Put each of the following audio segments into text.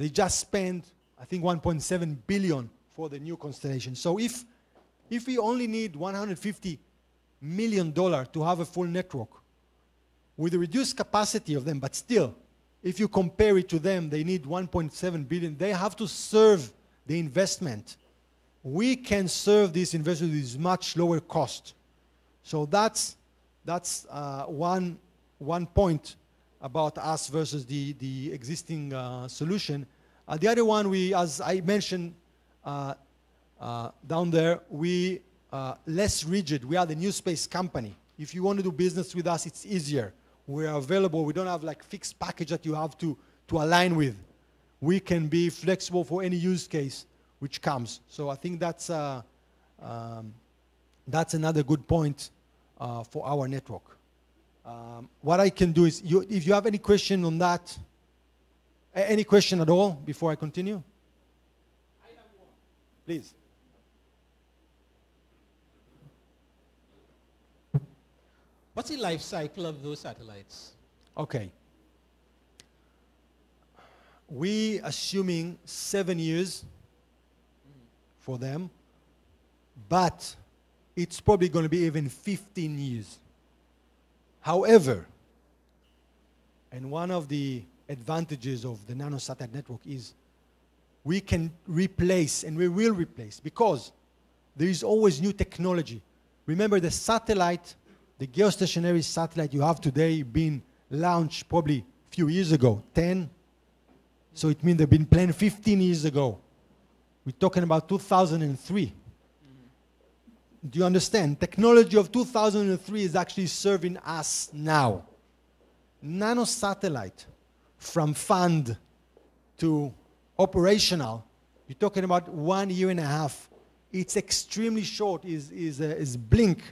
They just spent, I think, 1.7 billion for the new constellation. So if we only need $150 million to have a full network, with a reduced capacity of them, but still, if you compare it to them, they need 1.7 billion. They have to serve the investment. We can serve this investment with much lower cost. So that's one point about us versus the existing solution. The other one, as I mentioned down there, we less rigid. We are the new space company. If you want to do business with us, it's easier. We are available. We don't have like fixed package that you have to align with. We can be flexible for any use case which comes. So I think that's another good point for our network. What I can do is, if you have any question on that, any question at all before I continue? I have one. Please. What's the life cycle of those satellites? Okay. We assuming 7 years for them, but it's probably going to be even 15 years. However, and one of the advantages of the nanosatellite network is we can replace, and we will replace, because there is always new technology. Remember, the satellite, the geostationary satellite you have today being launched probably a few years ago, 10. So it means they've been planned 15 years ago. We're talking about 2003. Do you understand? Technology of 2003 is actually serving us now. Nanosatellite, from fund to operational, you're talking about 1.5 years. It's extremely short, is blink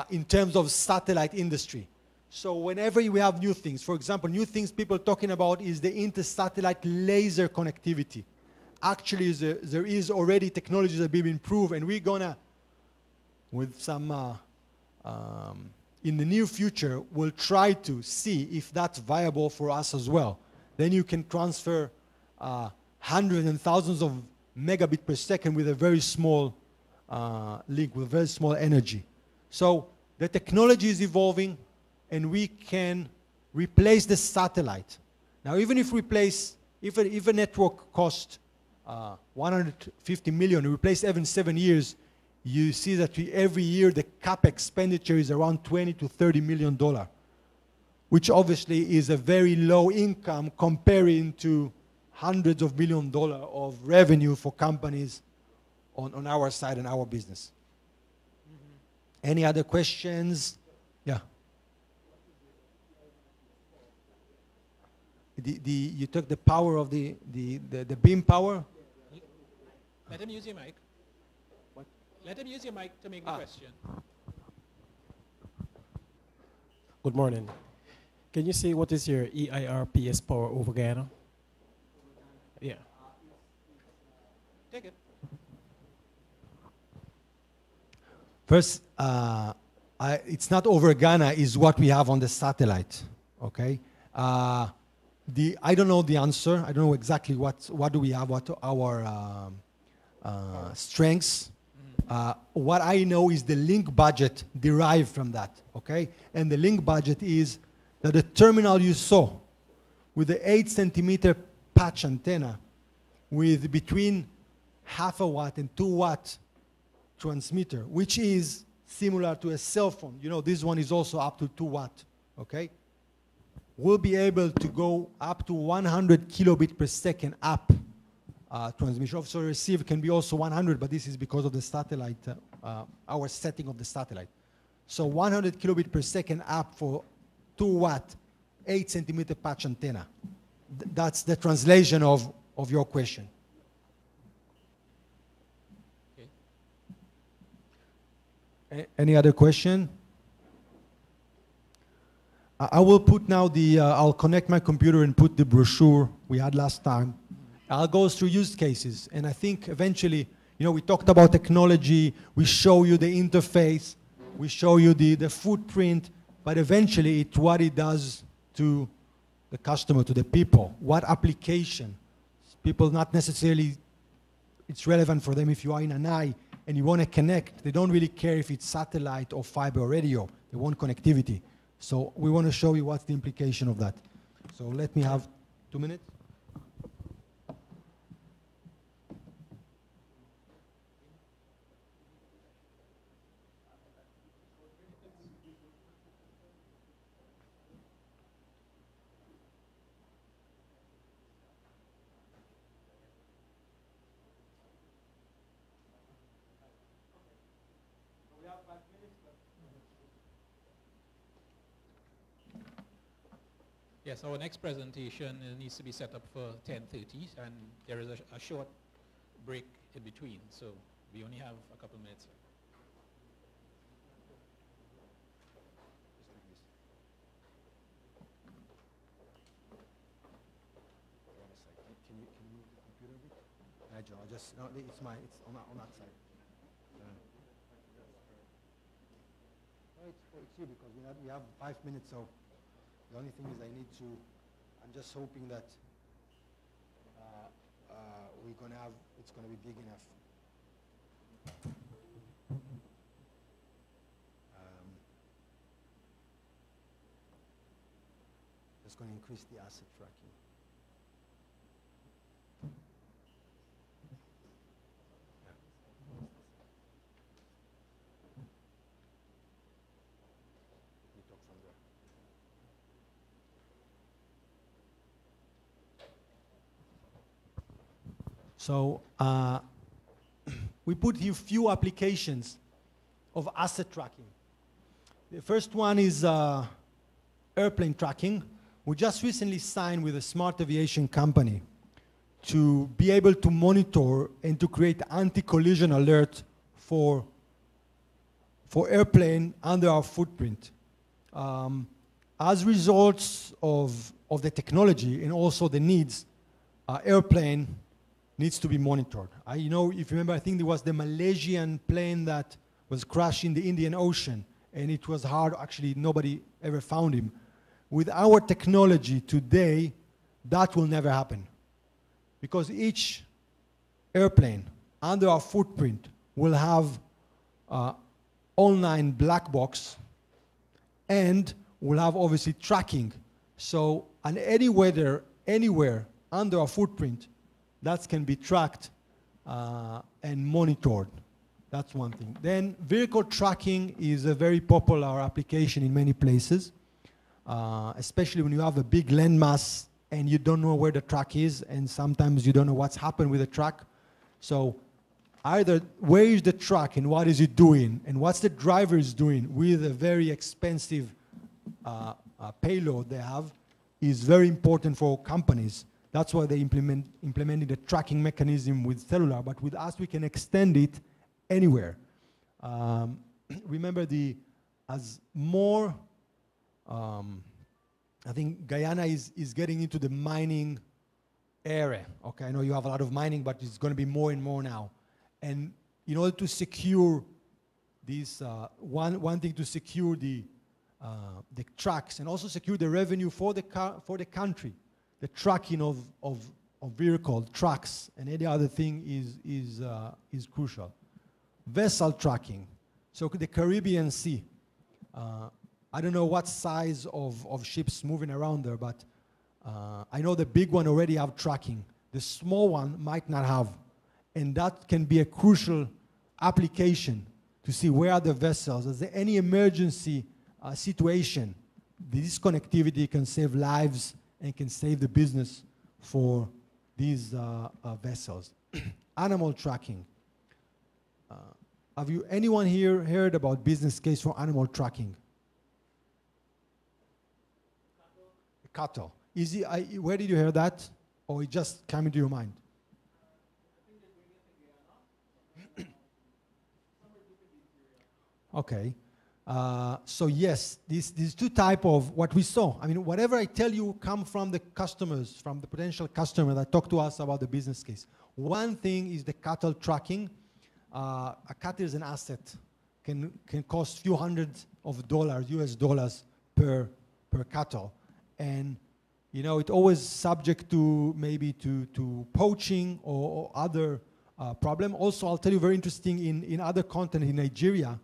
in terms of satellite industry. So whenever we have new things, for example, new things people are talking about is the inter-satellite laser connectivity. Actually, there is already technologies that have been improved, and we're gonna, with some, in the near future, we'll try to see if that's viable for us as well. Then you can transfer hundreds and thousands of megabits per second with a very small link, with very small energy. So the technology is evolving, and we can replace the satellite. Now, even if if a network costs 150 million, we replace every 7 years, you see that every year the CapEx expenditure is around $20 to $30 million, which obviously is a very low income comparing to hundreds of $millions of revenue for companies on our side and our business. Mm-hmm. Any other questions? Yeah. You took the power of the beam power? Let him use your mic. What? Let him use your mic to make the question. Good morning. Can you say what is your EIRPS power over Guyana? Yeah. Take it. First, it's not over Ghana, is what we have on the satellite, okay? I don't know the answer. I don't know exactly what do we have, what our strengths. What I know is the link budget derived from that, okay? And the link budget is that the terminal you saw with the 8 centimeter patch antenna with between 0.5 watt and 2 watt transmitter, which is similar to a cell phone. You know, this one is also up to 2 watt, okay? We'll be able to go up to 100 kilobit per second up transmission. Also, receive can be also 100, but this is because of the satellite, our setting of the satellite. So 100 kilobit per second up for 2 watt, 8 centimeter patch antenna. That's the translation of your question. Okay. Any other question? I will put now I'll connect my computer and put the brochure we had last time. I'll go through use cases, and I think eventually, you know, we talked about technology, we show you the interface, we show you the footprint, but eventually it's what it does to the customer, to the people, what application, People not necessarily, it's relevant for them if you are in an eye and you want to connect. They don't really care if it's satellite or fiber or radio. They want connectivity. So we want to show you what's the implication of that. So let me have 2 minutes. Yes, our next presentation needs to be set up for 10:30, and there is a short break in between, so we only have a couple minutes. Can you move the computer a bit? Joe, it's on that side. No, it's you because we have 5 minutes, so the only thing is I'm just hoping that it's gonna be big enough. Just gonna increase the asset tracking. We talk from there. So we put here few applications of asset tracking. The first one is airplane tracking. We just recently signed with a smart aviation company to be able to monitor and to create anti-collision alert for airplane under our footprint. As results of the technology and also the needs, airplane needs to be monitored. If you remember, I think there was the Malaysian plane that was crashed in the Indian Ocean, and it was hard, actually nobody ever found him. With our technology today, that will never happen. Because each airplane under our footprint will have online black box, and will have obviously tracking. So on any weather, anywhere under our footprint, that can be tracked and monitored. That's one thing. Then vehicle tracking is a very popular application in many places, especially when you have a big landmass and you don't know where the truck is, and sometimes you don't know what's happened with the truck. So either where is the truck and what is it doing, and what's the driver is doing with a very expensive payload they have, is very important for companies. That's why they implemented the tracking mechanism with cellular, but with us we can extend it anywhere. Remember, as more, I think Guyana is getting into the mining area. Okay, I know you have a lot of mining, but it's going to be more and more now. And in order to secure this, one thing to secure the trucks and also secure the revenue for the country. The tracking of vehicle trucks and any other thing is crucial. Vessel tracking. So the Caribbean Sea. I don't know what size of ships moving around there, but I know the big one already have tracking. The small one might not have, and that can be a crucial application to see where are the vessels. Is there any emergency situation? This connectivity can save lives and can save the business for these vessels. Animal tracking. Have anyone here heard about business case for animal tracking? Cattle. Where did you hear that? Or it just came into your mind? Okay. So yes, these two type of what we saw. I mean, whatever I tell you come from the customers, from the potential customer that talk to us about the business case. One thing is the cattle tracking. A cattle is an asset, can cost $few hundreds of US dollars per cattle. And you know, it's always subject to maybe to poaching or other problem. Also, I'll tell you very interesting, in other continent, in Nigeria,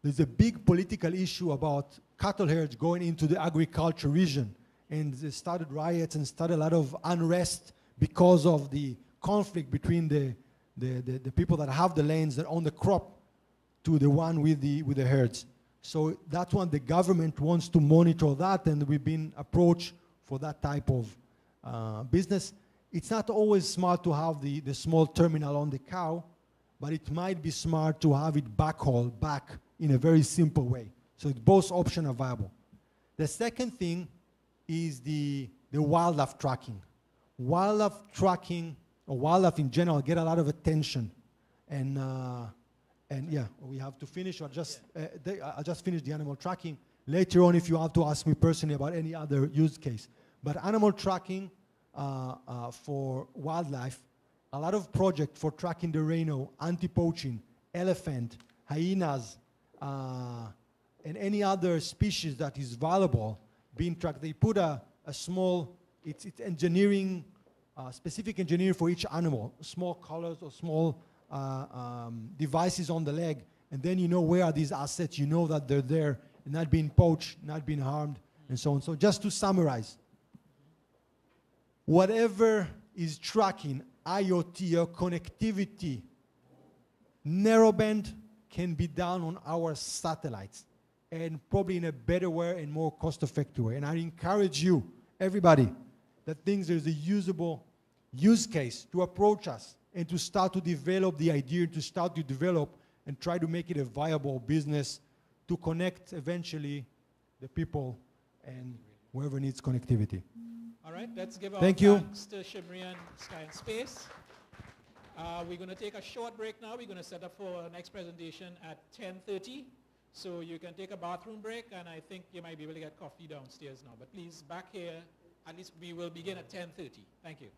there's a big political issue about cattle herds going into the agriculture region. And they started riots and started a lot of unrest because of the conflict between the people that have the lands that own the crop to the one with the herds. So that's when the government wants to monitor that, and we've been approached for that type of business. It's not always smart to have the small terminal on the cow, but it might be smart to have it backhaul back in a very simple way. So both options are viable. The second thing is the wildlife tracking. Wildlife tracking, or wildlife in general, get a lot of attention. And yeah, we have to finish, or just, I'll just finish the animal tracking. Later on, if you have to ask me personally about any other use case. But animal tracking for wildlife, a lot of projects for tracking the rhino, anti-poaching, elephant, hyenas, and any other species that is valuable being tracked. They put a small, it's engineering, specific engineering for each animal, small collars or small devices on the leg, and then you know where are these assets, you know that they're there, not being poached, not being harmed, and so on. So just to summarize, whatever is tracking IoT or connectivity, narrowband can be done on our satellites, and probably in a better way and more cost-effective way. And I encourage you, everybody, that thinks there's a usable use case to approach us and to start to develop the idea, to start to develop and try to make it a viable business to connect eventually the people and whoever needs connectivity. All right, let's give our Thank you. thanks to Shimrian Sky and Space. We're going to take a short break now. We're going to set up for our next presentation at 10:30. So you can take a bathroom break, and I think you might be able to get coffee downstairs now. But please, back here, at least we will begin at 10:30. Thank you.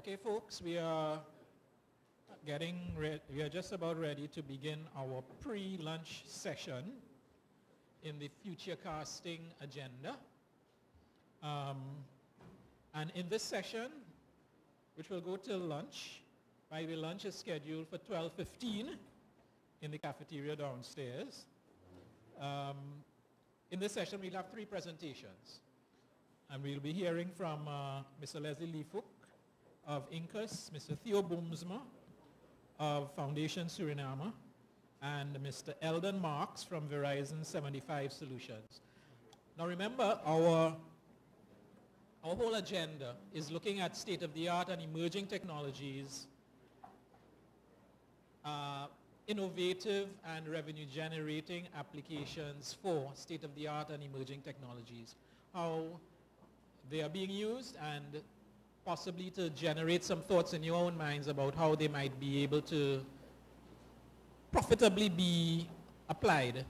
Okay, folks, we are just about ready to begin our pre-lunch session in the future casting agenda. And in this session, which will go till lunch, by the way, lunch is scheduled for 12:15 in the cafeteria downstairs. In this session, we'll have 3 presentations. And we'll be hearing from Mr. Leslie Leefook of INCUS, Mr. Theo Boomsma of Foundation Suriname, and Mr. Eldon Marks from Verizon 75 Solutions. Now remember, our whole agenda is looking at state-of-the-art and emerging technologies, innovative and revenue-generating applications for state-of-the-art and emerging technologies, how they are being used, and possibly to generate some thoughts in your own minds about how they might be able to profitably be applied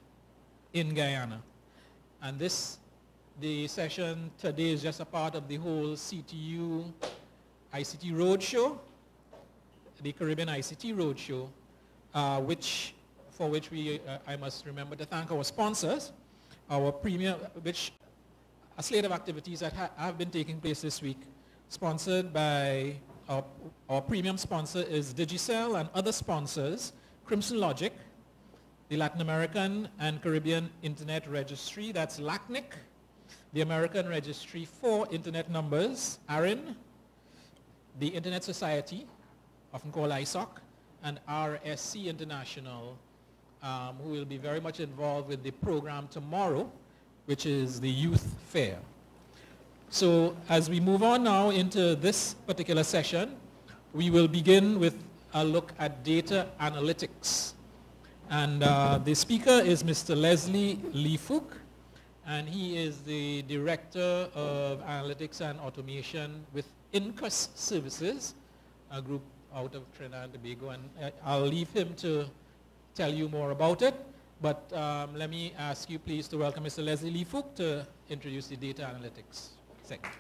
in Guyana. And the session today is just a part of the whole CTU ICT Roadshow, the Caribbean ICT Roadshow, for which I must remember to thank our sponsors, our premium, a slate of activities that have been taking place this week, sponsored by our premium sponsor is Digicel, and other sponsors, Crimson Logic, the Latin American and Caribbean Internet Registry, that's LACNIC, the American Registry for Internet Numbers, ARIN, the Internet Society, often called ISOC, and RSC International, who will be very much involved with the program tomorrow, which is the Youth Fair. So as we move on now into this particular session, we will begin with a look at data analytics. And the speaker is Mr. Leslie Leefook, and he is the Director of Analytics and Automation with INCUS Services, a group out of Trinidad and Tobago. And I'll leave him to tell you more about it. But let me ask you please to welcome Mr. Leslie Leefook to introduce the data analytics segment.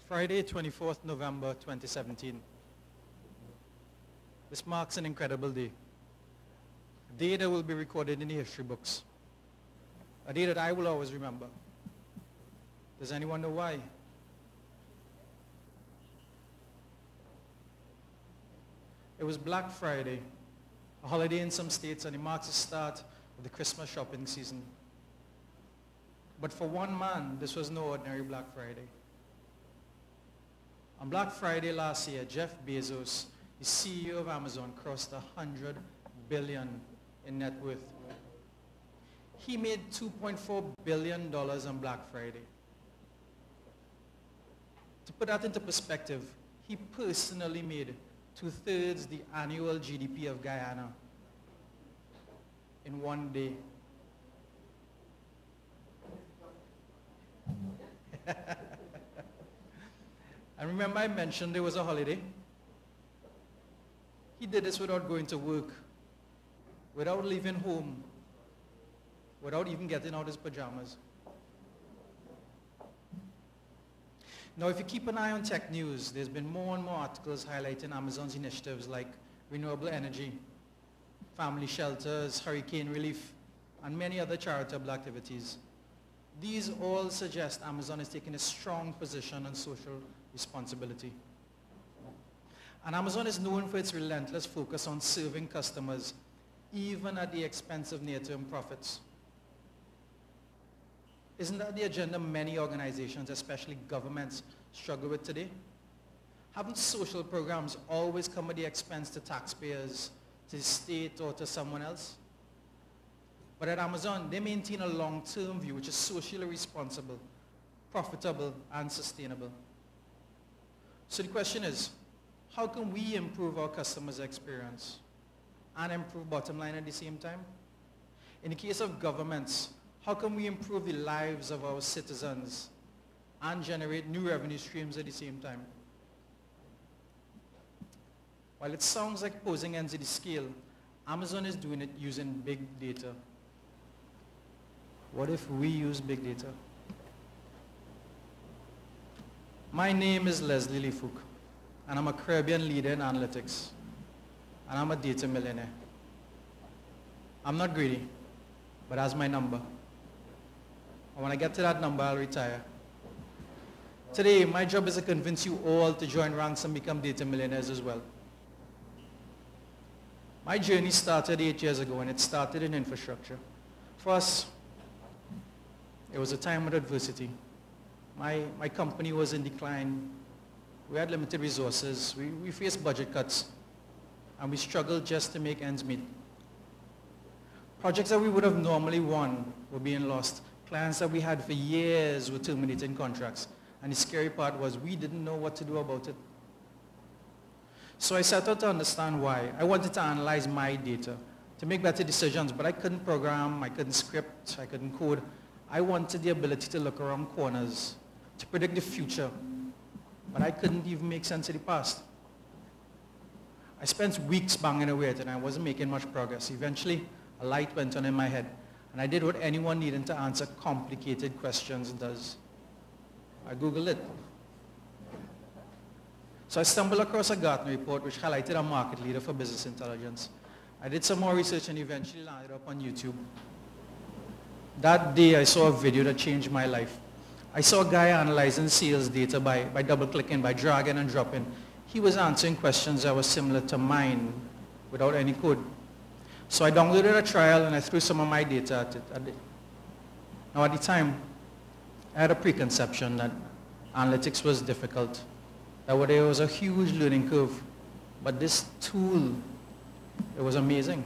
Friday, 24th November 2017. This marks an incredible day. A day that will be recorded in the history books. A day that I will always remember. Does anyone know why? It was Black Friday, a holiday in some states, and it marks the start of the Christmas shopping season. But for one man, this was no ordinary Black Friday. On Black Friday last year, Jeff Bezos, the CEO of Amazon, crossed $100 billion in net worth. He made $2.4 billion on Black Friday. To put that into perspective, he personally made 2/3 the annual GDP of Guyana in one day. And remember I mentioned there was a holiday? He did this without going to work, without leaving home, without even getting out his pajamas. Now, if you keep an eye on tech news, there's been more and more articles highlighting Amazon's initiatives like renewable energy, family shelters, hurricane relief, and many other charitable activities. These all suggest Amazon is taking a strong position on social responsibility. And Amazon is known for its relentless focus on serving customers, even at the expense of near-term profits. Isn't that the agenda many organizations, especially governments, struggle with today? Haven't social programs always come at the expense to taxpayers, to the state, or to someone else? But at Amazon, they maintain a long-term view which is socially responsible, profitable, and sustainable. So the question is, how can we improve our customers' experience and improve bottom line at the same time? In the case of governments, how can we improve the lives of our citizens and generate new revenue streams at the same time? While it sounds like posing ends at the scale, Amazon is doing it using big data. What if we use big data? My name is Leslie Lefouk, and I'm a Caribbean leader in analytics, and I'm a data millionaire. I'm not greedy, but that's my number. And when I get to that number, I'll retire. Today, my job is to convince you all to join ranks and become data millionaires as well. My journey started 8 years ago, and it started in infrastructure. For us, it was a time of adversity. My company was in decline. We had limited resources. We faced budget cuts, and we struggled just to make ends meet. Projects that we would have normally won were being lost. Clients that we had for years were terminating contracts. And the scary part was we didn't know what to do about it. So I set out to understand why. I wanted to analyze my data to make better decisions, but I couldn't program, I couldn't script, I couldn't code. I wanted the ability to look around corners, to predict the future, but I couldn't even make sense of the past. I spent weeks banging away at it, and I wasn't making much progress. Eventually, a light went on in my head, and I did what anyone needing to answer complicated questions does. I Googled it. So I stumbled across a Gartner report which highlighted a market leader for business intelligence. I did some more research and eventually landed up on YouTube. That day I saw a video that changed my life. I saw a guy analyzing sales data by double-clicking, by dragging and dropping. He was answering questions that were similar to mine without any code. So I downloaded a trial and I threw some of my data at it. Now at the time, I had a preconception that analytics was difficult, that there was a huge learning curve. But this tool, it was amazing.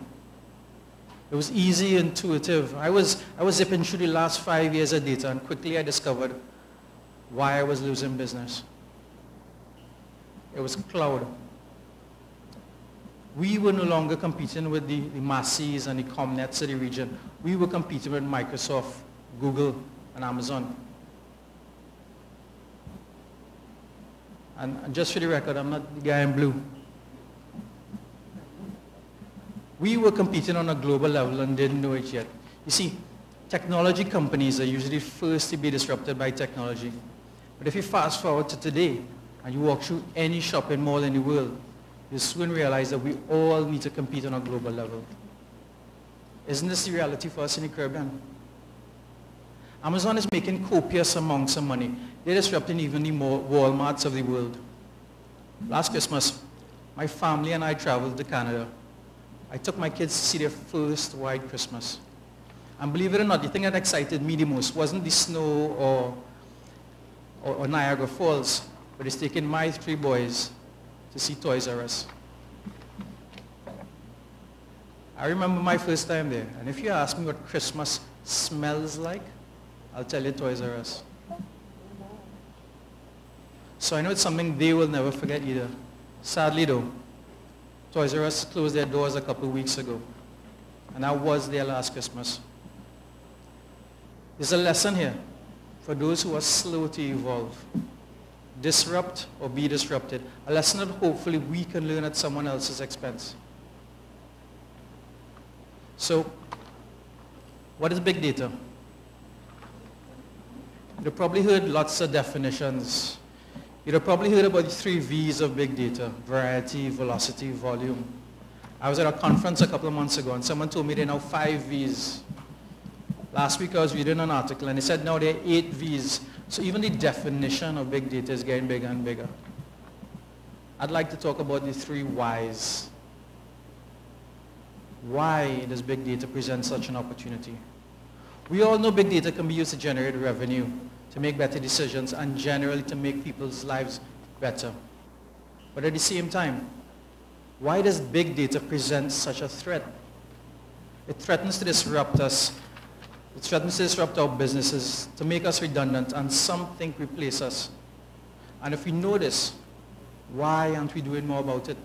It was easy, intuitive. I was zipping through the last 5 years of data, and quickly I discovered why I was losing business. It was cloud. We were no longer competing with the Macy's and the Comnets of the region. We were competing with Microsoft, Google, and Amazon. And just for the record, I'm not the guy in blue. We were competing on a global level and didn't know it yet. You see, technology companies are usually first to be disrupted by technology. But if you fast forward to today and you walk through any shopping mall in the world, you soon realize that we all need to compete on a global level. Isn't this the reality for us in the Caribbean? Amazon is making copious amounts of money. They're disrupting even the Walmarts of the world. Last Christmas, my family and I traveled to Canada. I took my kids to see their first white Christmas. And believe it or not, the thing that excited me the most wasn't the snow or Niagara Falls, but it's taking my 3 boys to see Toys R Us. I remember my first time there, and if you ask me what Christmas smells like, I'll tell you Toys R Us. So I know it's something they will never forget either. Sadly though, Toys R Us closed their doors a couple of weeks ago, and that was their last Christmas. There's a lesson here for those who are slow to evolve. disrupt or be disrupted. A lesson that hopefully we can learn at someone else's expense. So, what is big data? You've probably heard lots of definitions. You've probably heard about the 3 V's of big data: variety, velocity, volume. I was at a conference a couple of months ago and someone told me there are now 5 V's. Last week I was reading an article and they said now there are 8 V's. So even the definition of big data is getting bigger and bigger. I'd like to talk about the 3 whys. Why does big data present such an opportunity? We all know big data can be used to generate revenue, to make better decisions, and generally to make people's lives better. But at the same time, why does big data present such a threat? It threatens to disrupt us. It threatens to disrupt our businesses, to make us redundant, and some think replace us. And if we know this, why aren't we doing more about it?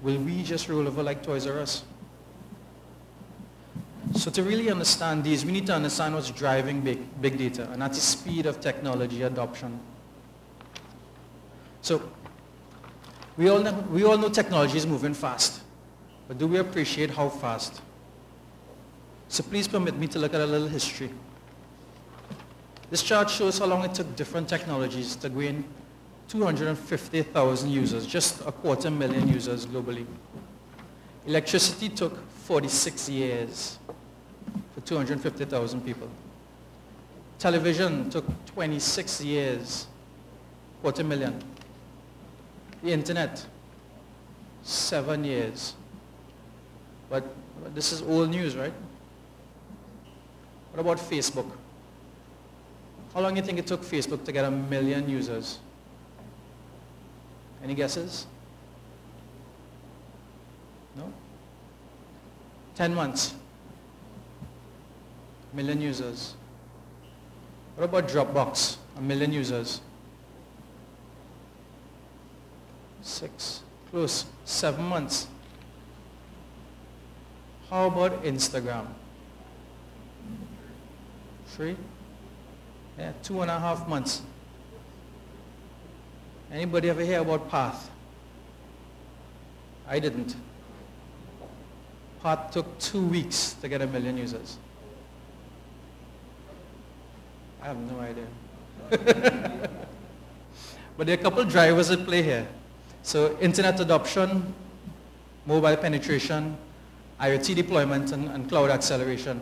Will we just roll over like Toys R Us? So to really understand these, we need to understand what's driving big data, and that's the speed of technology adoption. So we all know technology is moving fast, but do we appreciate how fast? So please permit me to look at a little history. This chart shows how long it took different technologies to gain 250,000 users, just 250,000 users globally. Electricity took 46 years for 250,000 people. Television took 26 years, 250,000. The internet, 7 years. But this is old news, right? What about Facebook? How long do you think it took Facebook to get 1 million users? Any guesses? No? 10 months. 1 million users. What about Dropbox? 1 million users. 6. Close. 7 months. How about Instagram? 3? Yeah, 2.5 months. Anybody ever hear about Path? I didn't. Path took 2 weeks to get 1 million users. I have no idea. But there are a couple of drivers at play here. So internet adoption, mobile penetration, IoT deployment, and cloud acceleration.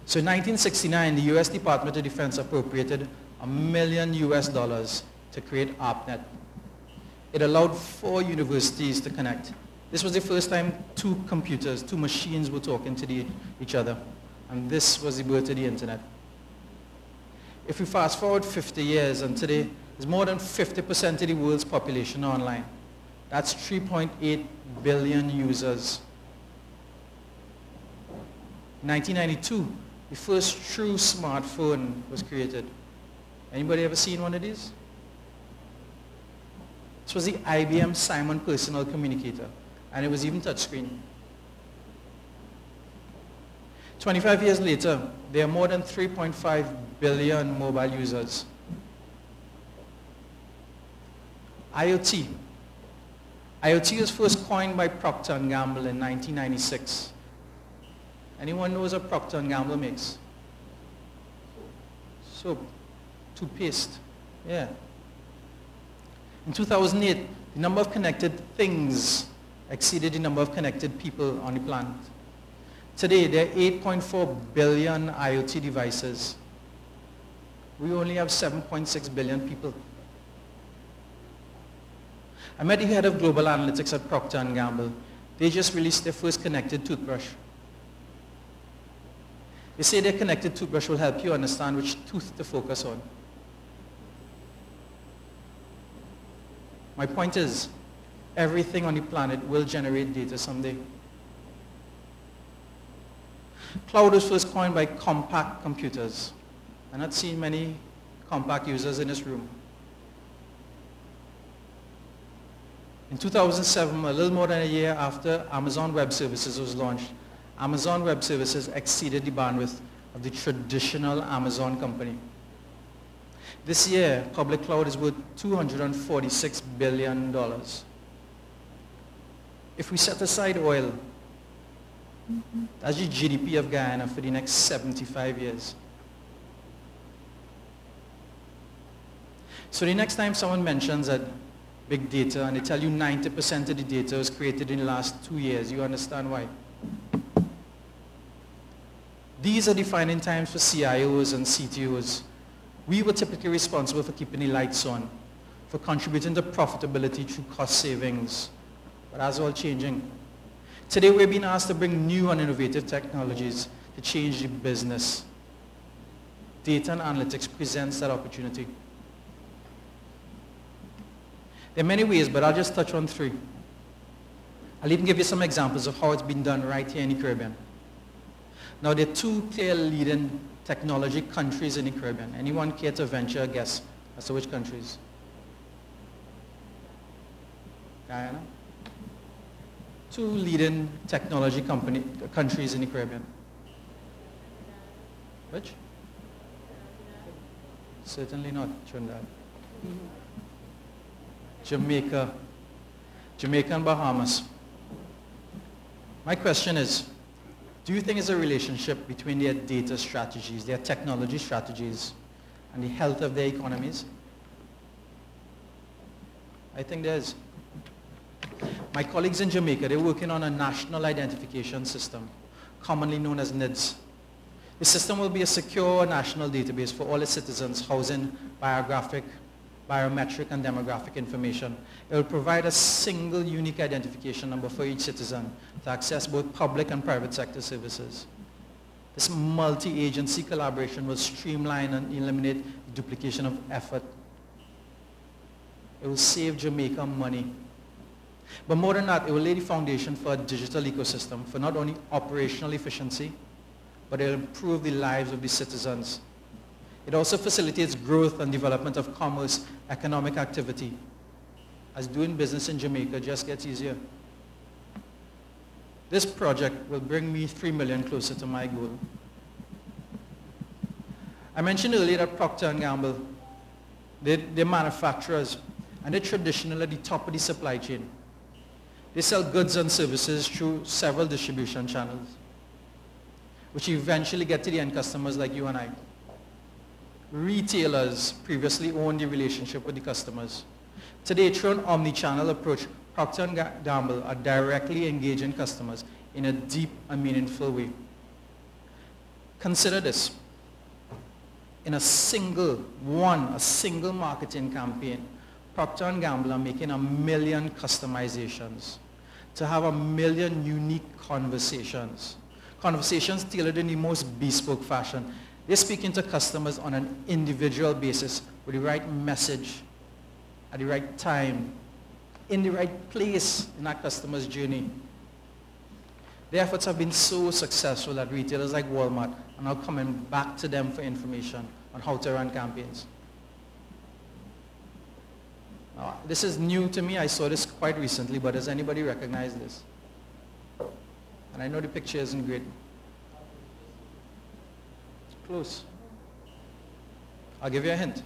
So in 1969, the US Department of Defense appropriated $1 million to create ARPANET. It allowed 4 universities to connect. This was the first time 2 computers, 2 machines were talking to each other. And this was the birth of the internet. If we fast forward 50 years, and today, there's more than 50% of the world's population online. That's 3.8 billion users. In 1992, the first true smartphone was created. Anybody ever seen one of these? This was the IBM Simon Personal Communicator, and it was even touchscreen. 25 years later, there are more than 3.5 billion mobile users. IoT. IoT was first coined by Procter & Gamble in 1996. Anyone knows what Procter & Gamble makes? Soap, toothpaste, yeah. In 2008, the number of connected things exceeded the number of connected people on the planet. Today, there are 8.4 billion IoT devices. We only have 7.6 billion people. I met the head of global analytics at Procter & Gamble. They just released their first connected toothbrush. They say their connected toothbrush will help you understand which tooth to focus on. My point is, everything on the planet will generate data someday. Cloud was first coined by compact computers. I'm not seeing many compact users in this room. In 2007, a little more than a year after Amazon Web Services was launched, Amazon Web Services exceeded the bandwidth of the traditional Amazon company. This year, public cloud is worth $246 billion. If we set aside oil, that's the GDP of Guyana for the next 75 years. So the next time someone mentions that big data and they tell you 90% of the data was created in the last 2 years, you understand why. These are defining times for CIOs and CTOs. We were typically responsible for keeping the lights on, for contributing to profitability through cost savings. But that's all changing. Today we're being asked to bring new and innovative technologies to change the business. Data and analytics presents that opportunity. There are many ways, but I'll just touch on 3. I'll even give you some examples of how it's been done right here in the Caribbean. Now, there are 2 clear leading technology countries in the Caribbean. Anyone care to venture a guess as to which countries? Guyana? 2 leading technology countries in the Caribbean. Which? Certainly not Trinidad. Jamaica and Bahamas. My question is, do you think there's a relationship between their data strategies, their technology strategies, and the health of their economies? I think there is. My colleagues in Jamaica, they're working on a national identification system, commonly known as NIDS. The system will be a secure national database for all its citizens housing biographic, biometric, and demographic information. It will provide a single unique identification number for each citizen to access both public and private sector services. This multi-agency collaboration will streamline and eliminate duplication of effort. It will save Jamaica money. But more than that, it will lay the foundation for a digital ecosystem for not only operational efficiency, but it will improve the lives of the citizens. It also facilitates growth and development of commerce, economic activity, as doing business in Jamaica just gets easier. This project will bring me 3 million closer to my goal. I mentioned earlier that Procter & Gamble, they're manufacturers, and they're traditionally at the top of the supply chain. They sell goods and services through several distribution channels, which eventually get to the end customers like you and I. Retailers previously owned the relationship with the customers. Today, through an omni-channel approach, Procter & Gamble are directly engaging customers in a deep and meaningful way. Consider this. In a single marketing campaign, Procter & Gamble are making 1 million customizations to have 1 million unique conversations. Conversations tailored in the most bespoke fashion. They're speaking to customers on an individual basis with the right message at the right time, in the right place in that customer's journey. Their efforts have been so successful that retailers like Walmart are now coming back to them for information on how to run campaigns. Now, this is new to me. I saw this quite recently, but does anybody recognize this? And I know the picture isn't great. Close. I'll give you a hint.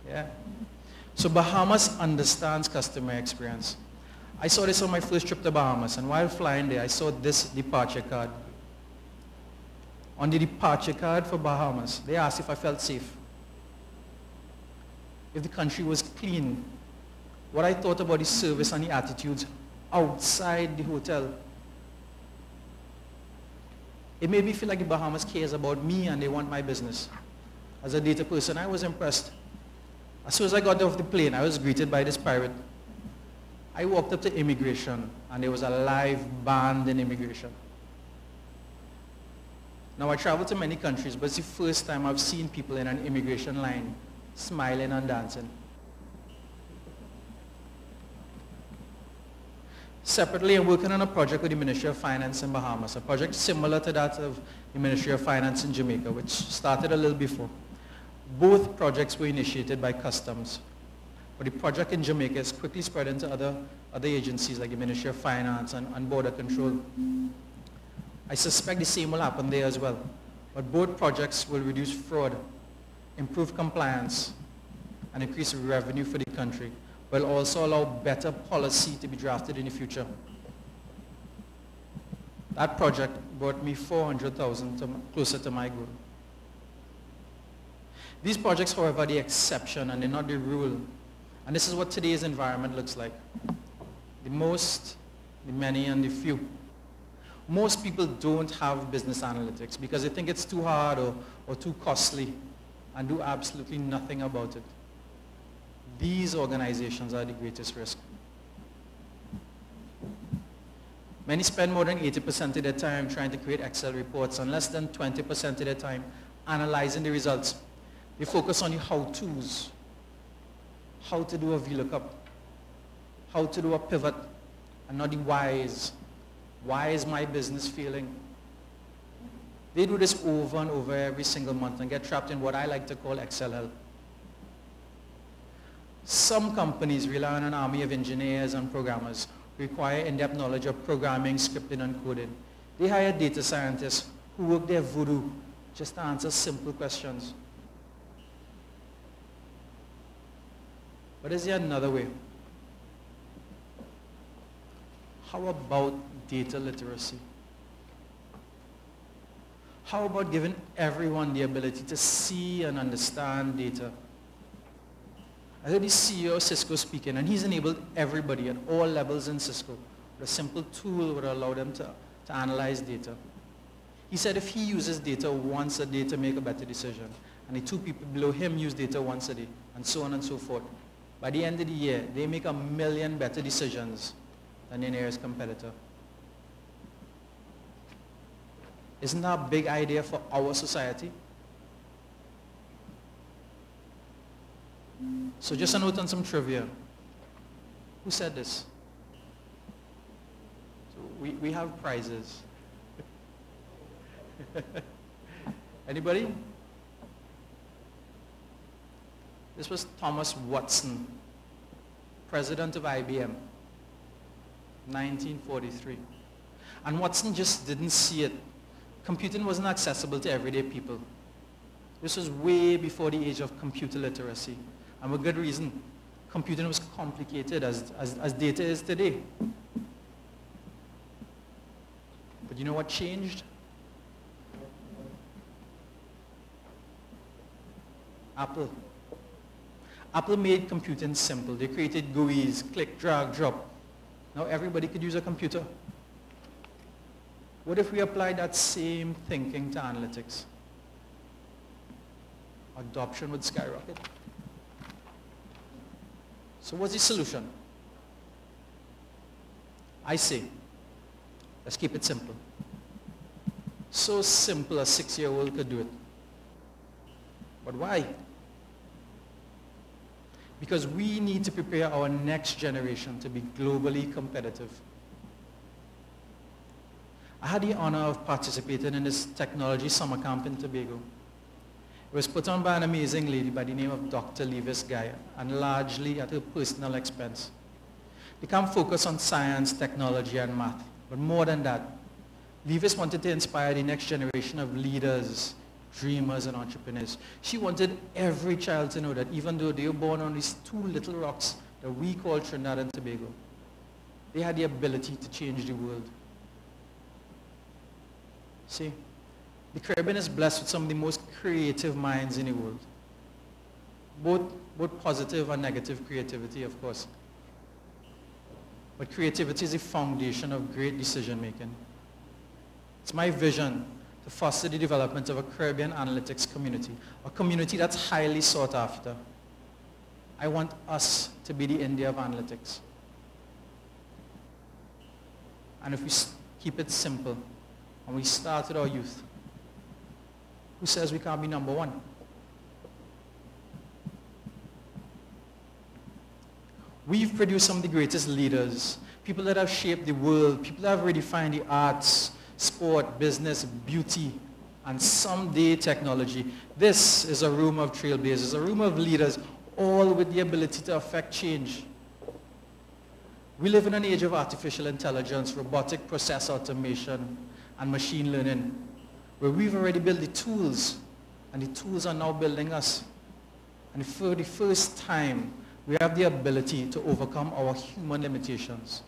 Yeah. So Bahamas understands customer experience. I saw this on my first trip to Bahamas, and while flying there, I saw this departure card. On the departure card for Bahamas, they asked if I felt safe, if the country was clean, what I thought about the service and the attitudes outside the hotel. It made me feel like the Bahamas cares about me and they want my business. As a data person, I was impressed. As soon as I got off the plane, I was greeted by this pirate. I walked up to immigration, and there was a live band in immigration. Now, I traveled to many countries, but it's the first time I've seen people in an immigration line smiling and dancing. Separately, I'm working on a project with the Ministry of Finance in Bahamas, a project similar to that of the Ministry of Finance in Jamaica, which started a little before. Both projects were initiated by customs, but the project in Jamaica is quickly spread into other agencies like the Ministry of Finance and Border Control. I suspect the same will happen there as well. But both projects will reduce fraud, improve compliance, and increase revenue for the country, while also allow better policy to be drafted in the future. That project brought me 400,000 closer to my goal. These projects, however, are the exception and they're not the rule. And this is what today's environment looks like. The most, the many, and the few. Most people don't have business analytics because they think it's too hard or too costly and do absolutely nothing about it. These organizations are the greatest risk. Many spend more than 80% of their time trying to create Excel reports and less than 20% of their time analyzing the results. They focus on the how-tos, how to do a VLOOKUP, how to do a pivot, and not the whys. Why is my business failing? They do this over and over every single month and get trapped in what I like to call Excel hell. Some companies rely on an army of engineers and programmers who require in-depth knowledge of programming, scripting, and coding. They hire data scientists who work their voodoo just to answer simple questions. But is there another way? How about data literacy? How about giving everyone the ability to see and understand data? I heard the CEO of Cisco speaking, and he's enabled everybody at all levels in Cisco with a simple tool that would allow them to analyze data. He said if he uses data once a day to make a better decision, and the two people below him use data once a day, and so on and so forth, by the end of the year, they make 1 million better decisions than their nearest competitor. Isn't that a big idea for our society? So just a note on some trivia. Who said this? So we have prizes. Anybody? This was Thomas Watson, president of IBM, 1943. And Watson just didn't see it. Computing wasn't accessible to everyday people. This was way before the age of computer literacy. And with good reason. Computing was complicated as data is today. But you know what changed? Apple. Apple made computing simple. They created GUIs, click, drag, drop. Now everybody could use a computer. What if we applied that same thinking to analytics? Adoption would skyrocket. So what's the solution? I say, let's keep it simple. So simple a 6-year-old could do it. But why? Because we need to prepare our next generation to be globally competitive. I had the honor of participating in this technology summer camp in Tobago. It was put on by an amazing lady by the name of Dr. Levis Guyana, and largely at her personal expense. The camp focused on science, technology, and math. But more than that, Levis wanted to inspire the next generation of leaders, dreamers, and entrepreneurs. She wanted every child to know that even though they were born on these 2 little rocks that we call Trinidad and Tobago, they had the ability to change the world. See, the Caribbean is blessed with some of the most creative minds in the world. Both positive and negative creativity, of course. But creativity is the foundation of great decision making. It's my vision to foster the development of a Caribbean analytics community, a community that's highly sought after. I want us to be the India of analytics. And if we keep it simple, and we start with our youth, who says we can't be number 1? We've produced some of the greatest leaders, people that have shaped the world, people that have redefined the arts, sport, business, beauty, and someday technology. This is a room of trailblazers, a room of leaders, all with the ability to affect change. We live in an age of artificial intelligence, robotic process automation, and machine learning. where we've already built the tools, and the tools are now building us. And for the first time, we have the ability to overcome our human limitations.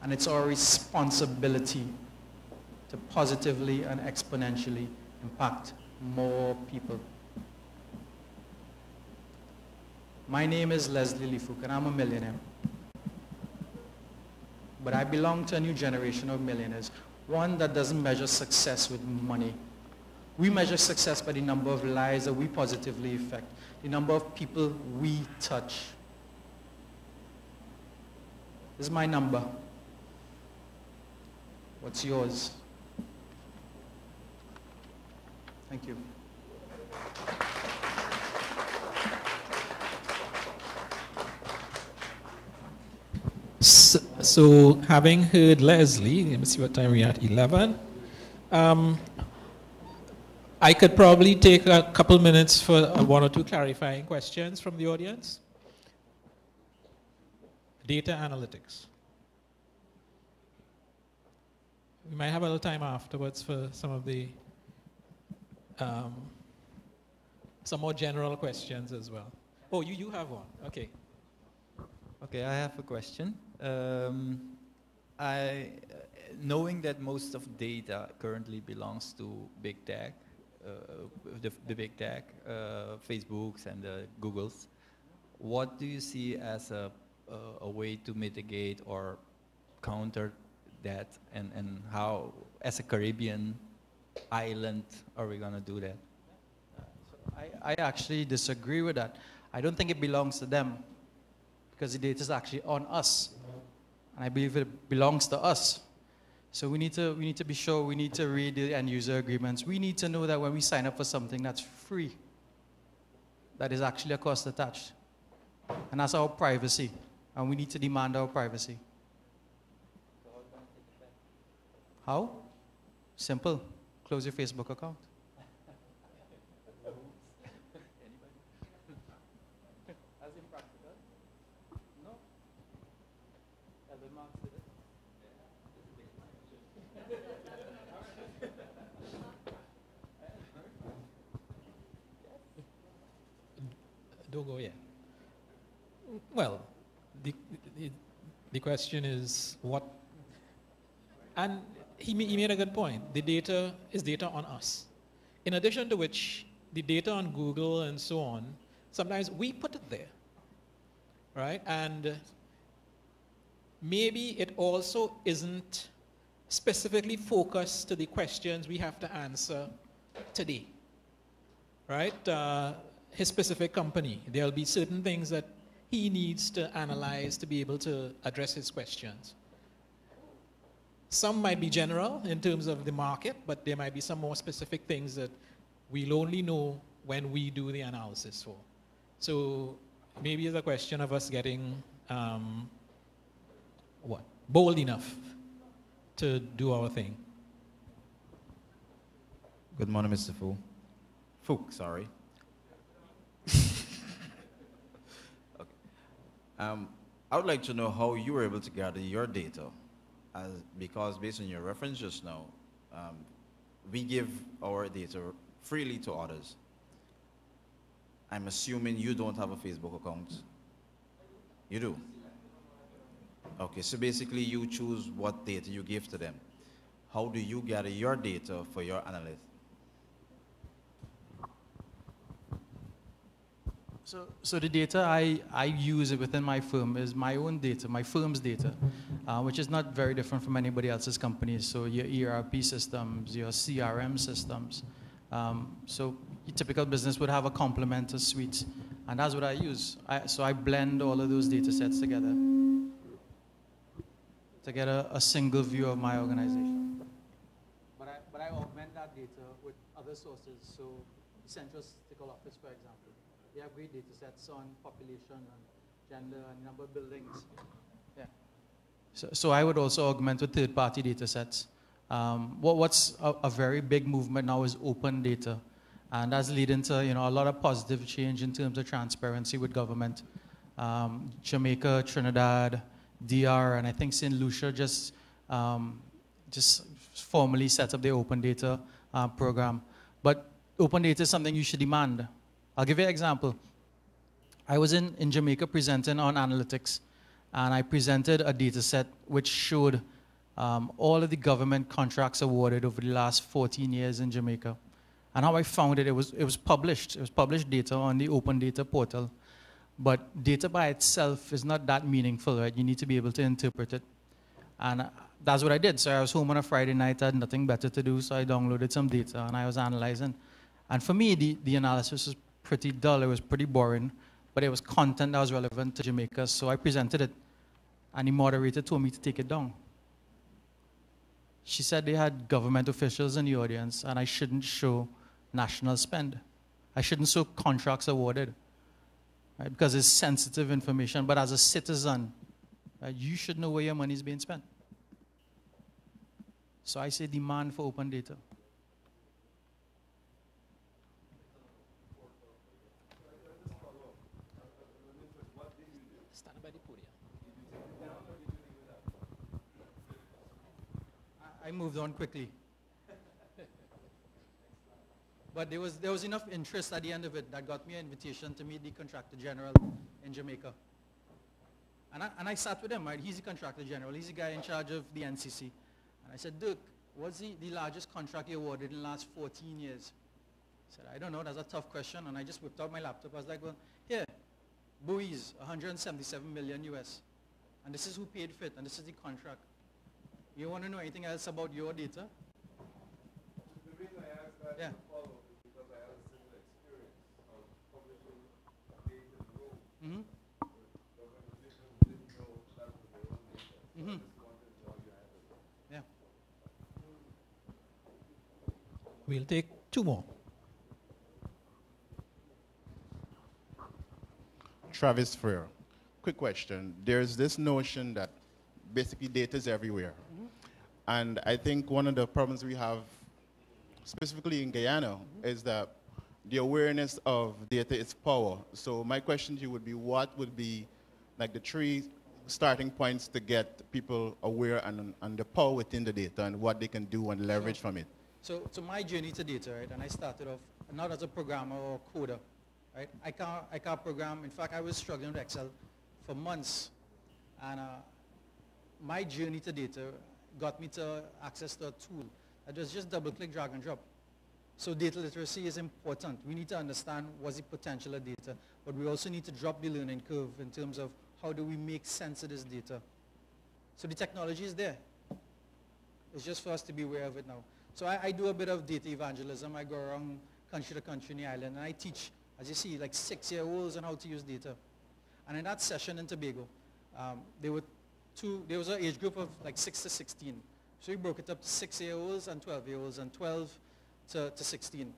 And it's our responsibility to positively and exponentially impact more people. My name is Leslie Lifuk, and I'm a millionaire. But I belong to a new generation of millionaires, one that doesn't measure success with money. We measure success by the number of lives that we positively affect, the number of people we touch. This is my number. What's yours? Thank you. So having heard Leslie, let me see what time we're at, 11. I could probably take a couple minutes for one or two clarifying questions from the audience. Data analytics. We might have a little time afterwards for some of the, some more general questions as well. Oh, you have one, okay. Okay, I have a question. Knowing that most of data currently belongs to big tech, the big tech, Facebooks and Googles, what do you see as a way to mitigate or counter that, and how, as a Caribbean island, are we going to do that? I actually disagree with that. I don't think it belongs to them, because the data is actually on us, and I believe it belongs to us. So we need to be sure, we need to read the end user agreements. We need to know that when we sign up for something that's free, that is actually a cost attached. And that's our privacy, and we need to demand our privacy. How? Simple. Close your Facebook account. Don't go yet. Well, the question is what, and he made a good point. The data is data on us. In addition to which, the data on Google and so on, sometimes we put it there, right? And maybe it also isn't specifically focused to the questions we have to answer today, right? His specific company, there'll be certain things that he needs to analyze to be able to address his questions. Some might be general in terms of the market, but there might be some more specific things that we'll only know when we do the analysis for. So maybe it's a question of us getting bold enough to do our thing. Good morning, Mr. Fook, sorry. Okay. I would like to know how you were able to gather your data, because based on your reference just now, we give our data freely to others. I'm assuming you don't have a Facebook account. You do? Okay, so basically you choose what data you give to them. How do you gather your data for your analysts? So the data I use within my firm is my own data, my firm's data, which is not very different from anybody else's companies. So your ERP systems, your CRM systems. So your typical business would have a complement, a suite, and that's what I use. So I blend all of those data sets together to get a single view of my organization. But I augment that data with other sources. So the Central Statistical Office, for example. They have great data sets on population and gender and number of buildings. Yeah. So I would also augment with third-party data sets. What's a very big movement now is open data. And that's leading to a lot of positive change in terms of transparency with government. Jamaica, Trinidad, DR, and I think St. Lucia just formally set up their open data program. But open data is something you should demand. I'll give you an example. I was in Jamaica presenting on analytics, and I presented a data set which showed all of the government contracts awarded over the last 14 years in Jamaica. And how I found it, it was published. It was published data on the open data portal. But data by itself is not that meaningful, right? You need to be able to interpret it. And that's what I did. So I was home on a Friday night, I had nothing better to do, so I downloaded some data and I was analyzing. And for me, the analysis was pretty dull, it was pretty boring, but it was content that was relevant to Jamaica, so I presented it. And the moderator told me to take it down. She said they had government officials in the audience and I shouldn't show national spend. I shouldn't show contracts awarded, right? Because it's sensitive information, but as a citizen, you should know where your money is being spent. So I say demand for open data. Stand by the podium. I moved on quickly. But there was enough interest at the end of it that got me an invitation to meet the contractor general in Jamaica. And I sat with him, right? He's the contractor general. He's the guy in charge of the NCC. And I said, Dirk, what's the largest contract you awarded in the last 14 years? He said, I don't know. That's a tough question. And I just whipped out my laptop. I was like, well, here, buoys, 177 million US. And this is who paid for it. And this is the contract. You want to know anything else about your data? The reason I asked that Yeah. to follow is because I had a similar experience of publishing data in the room. Mm-hmm. The organizations didn't know that was their own data. So Mm-hmm. I just wanted to know you had it. Yeah. We'll take two more. Travis Freer. Quick question. There's this notion that basically data is everywhere. And I think one of the problems we have, specifically in Guyana, is that the awareness of data is power. So my question to you would be, what would be like the 3 starting points to get people aware and the power within the data and what they can do and leverage from it? So my journey to data, right, and I started off not as a programmer or coder, right? I can't program. In fact, I was struggling with Excel for months. And my journey to data got me to access to a tool that was just double-click, drag and drop. So data literacy is important. We need to understand what's the potential of data, but we also need to drop the learning curve in terms of how do we make sense of this data. So the technology is there. It's just for us to be aware of it now. So I do a bit of data evangelism. I go around country to country in the island, and I teach, as you see, like 6-year-olds on how to use data. And in that session in Tobago, there was an age group of like 6 to 16. So we broke it up to 6-year-olds and 12-year-olds and 12 to 16.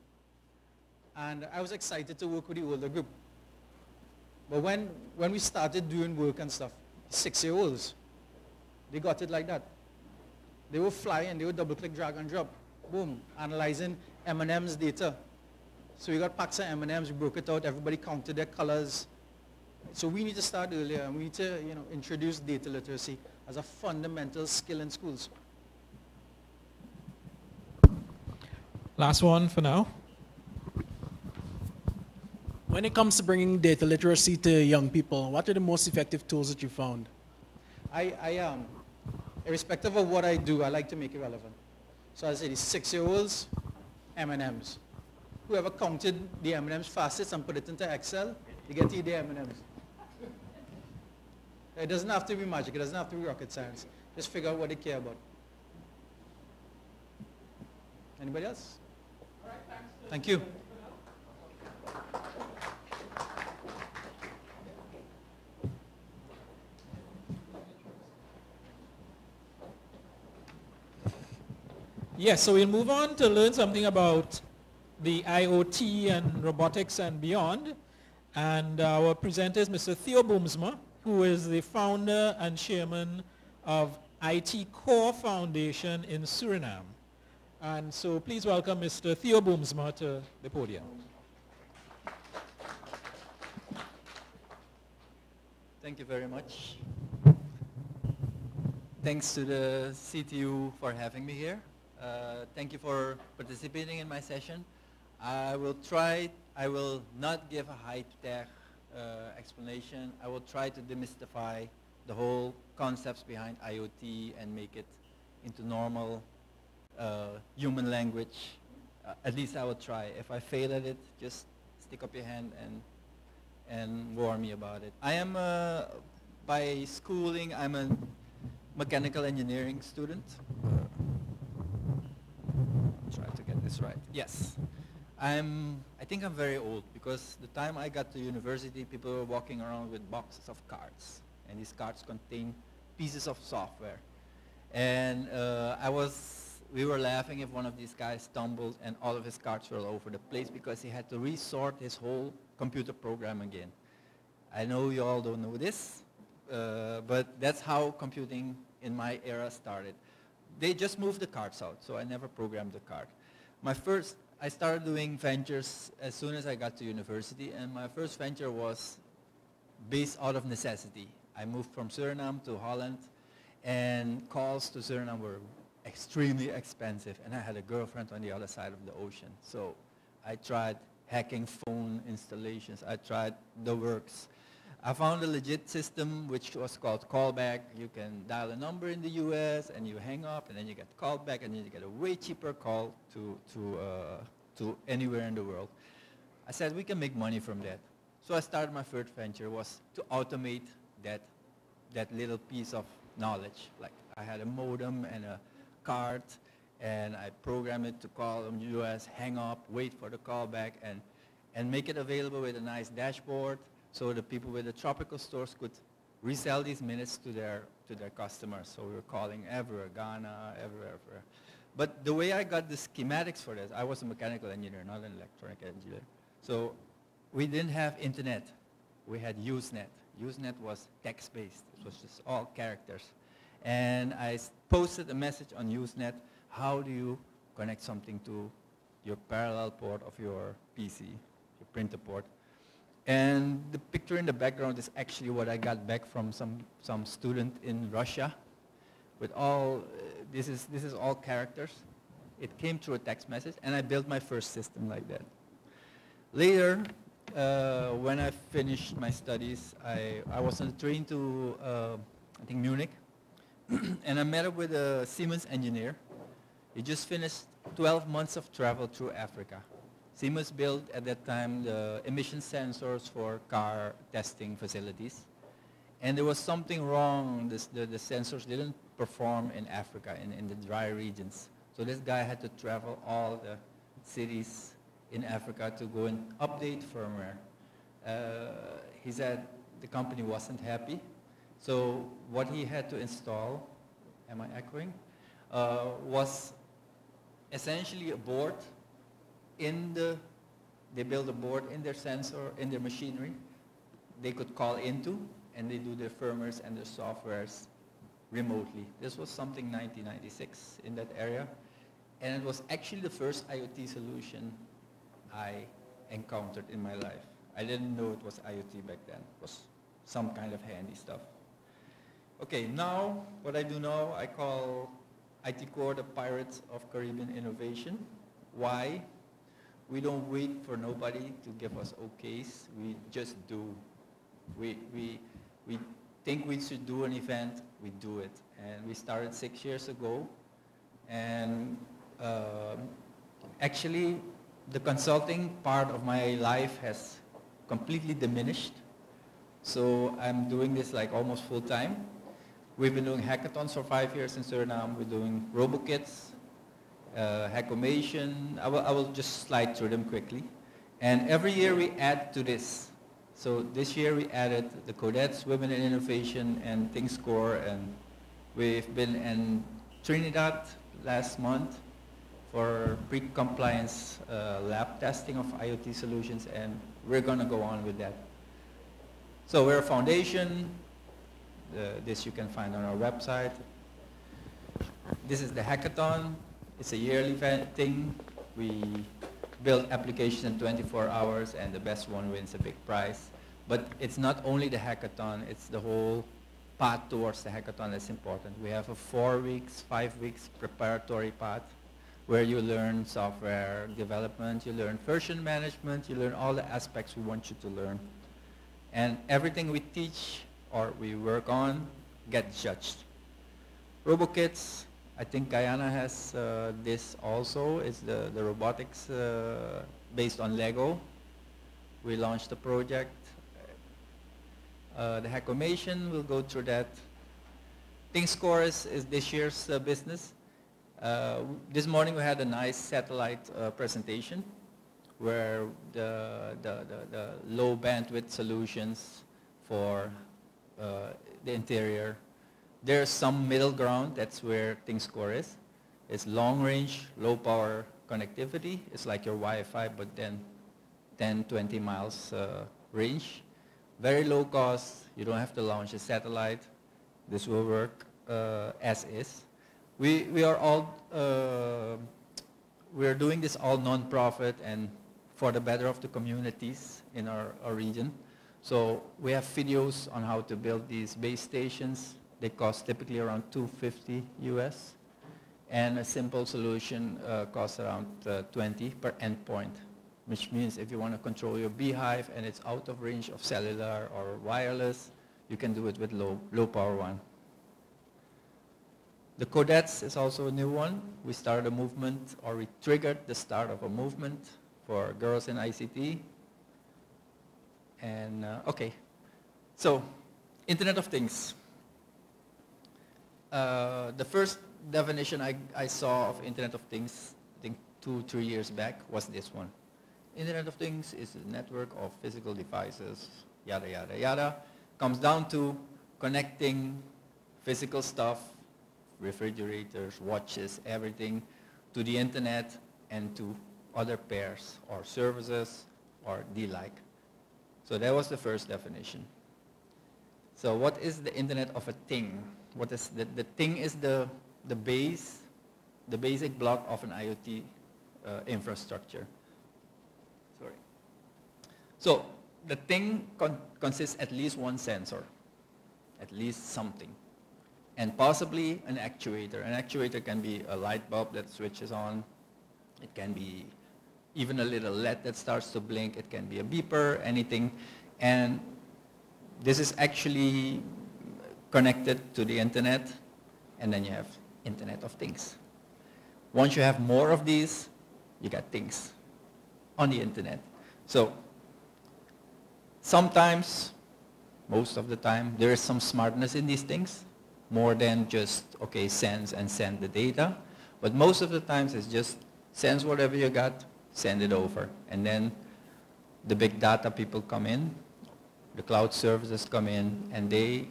And I was excited to work with the older group. But when we started doing work and stuff, 6-year-olds, they got it like that. They were flying, they would double-click, drag and drop. Boom, analyzing M&M's data. So we got packs of M&M's, we broke it out, everybody counted their colors. So we need to start earlier, and we need to introduce data literacy as a fundamental skill in schools. Last one for now. When it comes to bringing data literacy to young people, what are the most effective tools that you found? Irrespective of what I do, I like to make it relevant. So I say the 6-year-olds, M&Ms. Whoever counted the M&Ms fastest and put it into Excel, you get the M&Ms. It doesn't have to be magic, it doesn't have to be rocket science. Just figure out what they care about. Anybody else? All right, thanks. Thank you. Yes, so we'll move on to learn something about the IoT and robotics and beyond. And our presenter is Mr. Theo Boomsma, who is the founder and chairman of IT Core Foundation in Suriname. And so please welcome Mr. Theo Boomsma to the podium. Thank you very much. Thanks to the CTU for having me here. Thank you for participating in my session. I will not give a high-tech explanation. I will try to demystify the whole concepts behind IoT and make it into normal human language. At least I will try. If I fail at it, just stick up your hand and warn me about it. I am, by schooling, I'm a mechanical engineering student. Try to get this right. Yes. I think I'm very old because the time I got to university, people were walking around with boxes of cards. And these cards contain pieces of software. And we were laughing if one of these guys stumbled and all of his cards were all over the place because he had to resort his whole computer program again. I know you all don't know this, but that's how computing in my era started. They just moved the cards out, so I never programmed the card. I started doing ventures as soon as I got to university, and my first venture was based out of necessity. I moved from Suriname to Holland, and calls to Suriname were extremely expensive, and I had a girlfriend on the other side of the ocean. So I tried hacking phone installations. I tried the works. I found a legit system which was called callback. You can dial a number in the US and you hang up and then you get called back and then you get a way cheaper call to anywhere in the world. I said we can make money from that. So I started my first venture was to automate that little piece of knowledge. Like I had a modem and a card and I programmed it to call from the US, hang up, wait for the callback and make it available with a nice dashboard so the people with the tropical stores could resell these minutes to their customers. So we were calling everywhere, Ghana, everywhere. But the way I got the schematics for this, I was a mechanical engineer, not an electronic engineer. So we didn't have internet. We had Usenet. Usenet was text-based. It was just all characters. And I posted a message on Usenet, how do you connect something to your parallel port of your PC, your printer port. And the picture in the background is actually what I got back from some student in Russia with all, this is all characters. It came through a text message and I built my first system like that. Later, when I finished my studies, I was on a train to, I think Munich, and I met up with a Siemens engineer. He just finished 12 months of travel through Africa. Siemens built at that time the emission sensors for car testing facilities. And there was something wrong. The sensors didn't perform in Africa, in the dry regions. So this guy had to travel all the cities in Africa to go and update firmware. He said the company wasn't happy. So what he had to install, am I echoing, was essentially a board they build a board in their sensor, in their machinery, they could call into, and they do their firmwares and their softwares remotely. This was something 1996 in that area, and it was actually the first IoT solution I encountered in my life. I didn't know it was IoT back then. It was some kind of handy stuff. Okay, now, what I do now, I call IT Core the Pirates of Caribbean Innovation. Why? We don't wait for nobody to give us okays. We just do. We think we should do an event, we do it. And we started 6 years ago. And actually, the consulting part of my life has completely diminished. So I'm doing this like almost full time. We've been doing hackathons for 5 years in Suriname. We're doing RoboKits, Hackomation. I will just slide through them quickly. And every year we add to this. So this year we added the Codettes, Women in Innovation, and ThinkScore, and we've been in Trinidad last month for pre-compliance lab testing of IoT solutions, and we're going to go on with that. So we're a foundation. This you can find on our website. This is the hackathon. It's a yearly thing. We build applications in 24 hours, and the best one wins a big prize. But it's not only the hackathon, it's the whole path towards the hackathon that's important. We have a 4 weeks, 5 weeks preparatory path, where you learn software development, you learn version management, you learn all the aspects we want you to learn. And everything we teach or we work on gets judged. RoboKits, I think Guyana has this also. It's the robotics based on Lego. We launched the project. The Hackomation, we'll go through that. ThinkScore is this year's business. This morning we had a nice satellite presentation where the low bandwidth solutions for the interior. There's some middle ground, that's where ThinkScore is. It's long range, low power connectivity. It's like your Wi-Fi, but then 10, 20 miles range. Very low cost, you don't have to launch a satellite. This will work as is. We are all, we're doing this all non-profit and for the better of the communities in our region. So we have videos on how to build these base stations. They cost typically around $250 US. And a simple solution costs around 20 per endpoint, which means if you want to control your beehive and it's out of range of cellular or wireless, you can do it with low power one. The Codettes is also a new one. We started a movement, or we triggered the start of a movement for girls in ICT. And okay, so Internet of Things. The first definition I saw of Internet of Things, I think 2-3 years back, was this one. Internet of Things is a network of physical devices, yada, yada, yada. Comes down to connecting physical stuff, refrigerators, watches, everything, to the internet and to other pairs or services or the like. So that was the first definition. So what is the Internet of a thing? What is the thing is the basic block of an IoT infrastructure. Sorry. So the thing consists at least one sensor, at least something, and possibly an actuator. An actuator can be a light bulb that switches on. It can be even a little LED that starts to blink. It can be a beeper, anything. And this is actually connected to the internet, and then you have Internet of Things. Once you have more of these, you got things on the internet. So sometimes, most of the time, there is some smartness in these things, more than just, okay, sense and send the data. But most of the times it's just sense whatever you got, send it over. And then the big data people come in, the cloud services come in, and they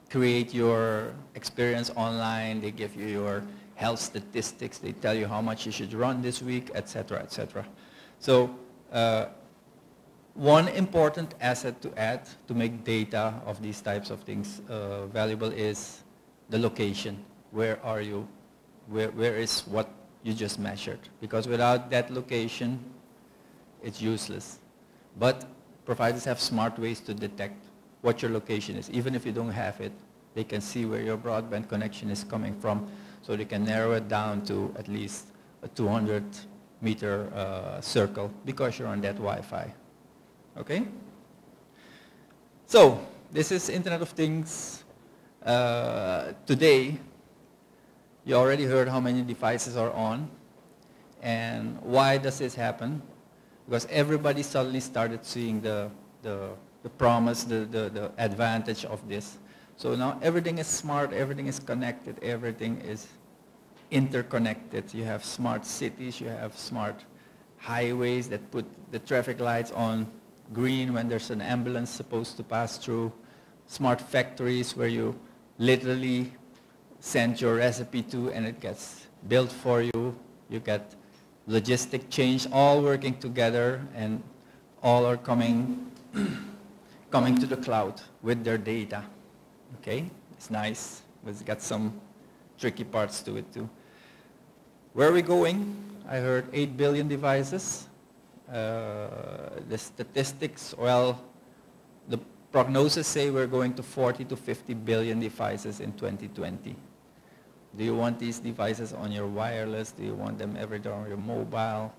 create your experience online. They give you your health statistics. They tell you how much you should run this week, etc., etc. So one important asset to add to make data of these types of things valuable is the location. Where are you? Where is what you just measured? Because without that location, it's useless. But providers have smart ways to detect what your location is. Even if you don't have it, they can see where your broadband connection is coming from, so they can narrow it down to at least a 200-meter circle because you're on that Wi-Fi. Okay? So this is Internet of Things. Today, you already heard how many devices are on. And why does this happen? Because everybody suddenly started seeing the promise, the advantage of this. So now everything is smart, everything is connected, everything is interconnected. You have smart cities, you have smart highways that put the traffic lights on green when there's an ambulance supposed to pass through. Smart factories where you literally send your recipe to and it gets built for you. You get logistic change all working together, and all are coming to the cloud with their data. Okay, it's nice, but it's got some tricky parts to it too. Where are we going? I heard 8 billion devices. The statistics, well, the prognosis say we're going to 40 to 50 billion devices in 2020. Do you want these devices on your wireless? Do you want them every day on your mobile?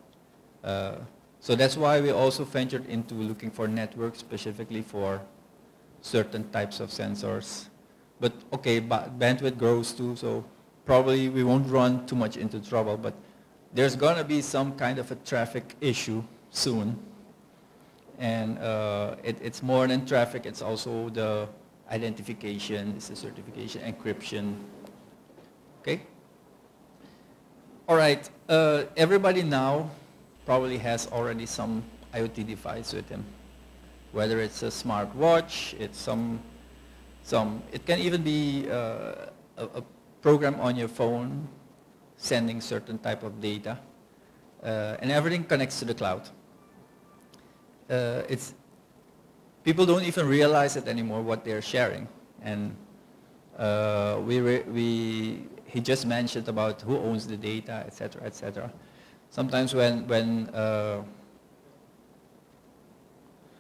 So that's why we also ventured into looking for networks specifically for certain types of sensors. But okay, bandwidth grows too, so probably we won't run too much into trouble, but there's going to be some kind of a traffic issue soon. And it's more than traffic, it's also the identification, it's the certification, encryption. Okay? All right, everybody now probably has already some IoT device with them. Whether it's a smartwatch, it's it can even be a program on your phone sending certain type of data. And everything connects to the cloud. People don't even realize it anymore what they're sharing. And he just mentioned about who owns the data, etc., etc. Sometimes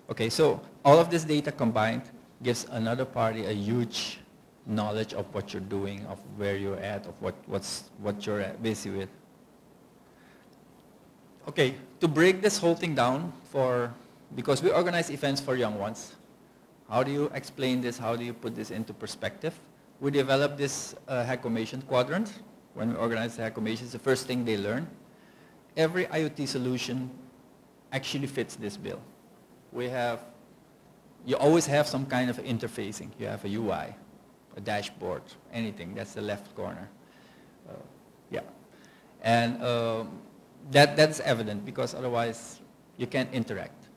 okay, so all of this data combined gives another party a huge knowledge of what you're doing, of where you're at, of what you're busy with. Okay, to break this whole thing down because we organize events for young ones, how do you explain this? How do you put this into perspective? We developed this Hackomation quadrant. When we organize the Hackomations, the first thing they learn, every IoT solution actually fits this bill. You always have some kind of interfacing. You have a UI, a dashboard, anything. That's the left corner. Yeah. And that's evident because otherwise you can't interact.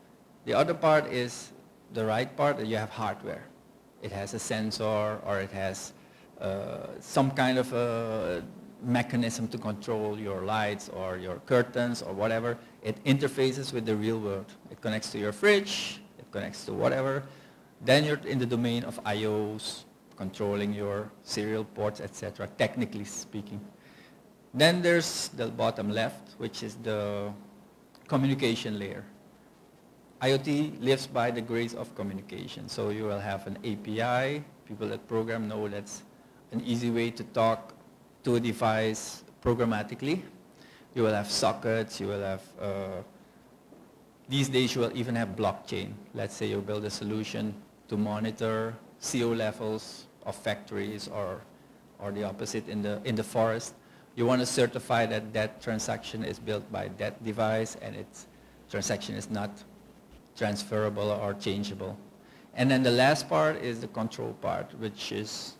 The other part is the right part, that you have hardware. It has a sensor or it has some kind of a mechanism to control your lights or your curtains or whatever. It interfaces with the real world. It connects to your fridge, it connects to whatever. Then you're in the domain of IOs, controlling your serial ports, etc., technically speaking. Then there's the bottom left, which is the communication layer. IoT lives by the grace of communication. So you will have an API. People that program know that's an easy way to talk to a device programmatically. You will have sockets, you will have, these days you will even have blockchain. Let's say you build a solution to monitor CO levels of factories or the opposite in the forest. You want to certify that that transaction is built by that device and its transaction is not transferable or changeable. And then the last part is the control part, which is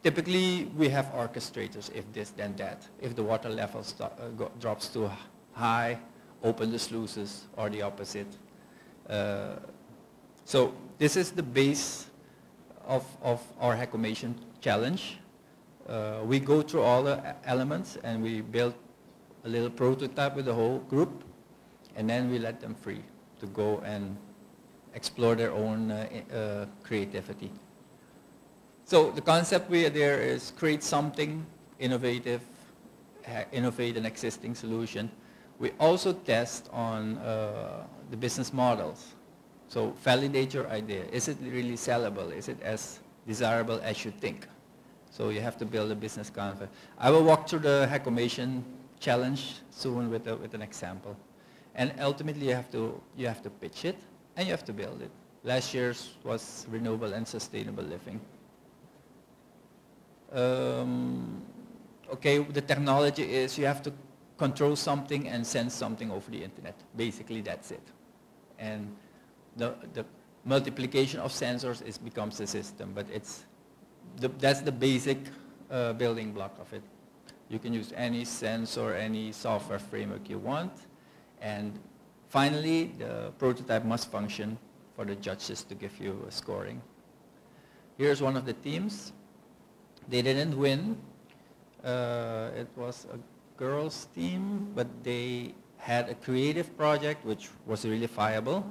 typically we have orchestrators, if this then that. If the water level drops too high, open the sluices or the opposite. So this is the base of our Hackomation challenge. We go through all the elements and we build a little prototype with the whole group and then we let them free to go and explore their own creativity. So the concept there is create something innovative, innovate an existing solution. We also test on the business models. So validate your idea. Is it really sellable? Is it as desirable as you think? So you have to build a business concept. I will walk through the Hackomation challenge soon with an example. And ultimately you have to pitch it and you have to build it. Last year's was renewable and sustainable living. Okay, the technology is you have to control something and send something over the internet. Basically that's it. And the multiplication of sensors becomes the system, but that's the basic building block of it. You can use any sensor, any software framework you want. And finally, the prototype must function for the judges to give you a scoring. Here's one of the teams. They didn't win. It was a girls' team, but they had a creative project which was really viable.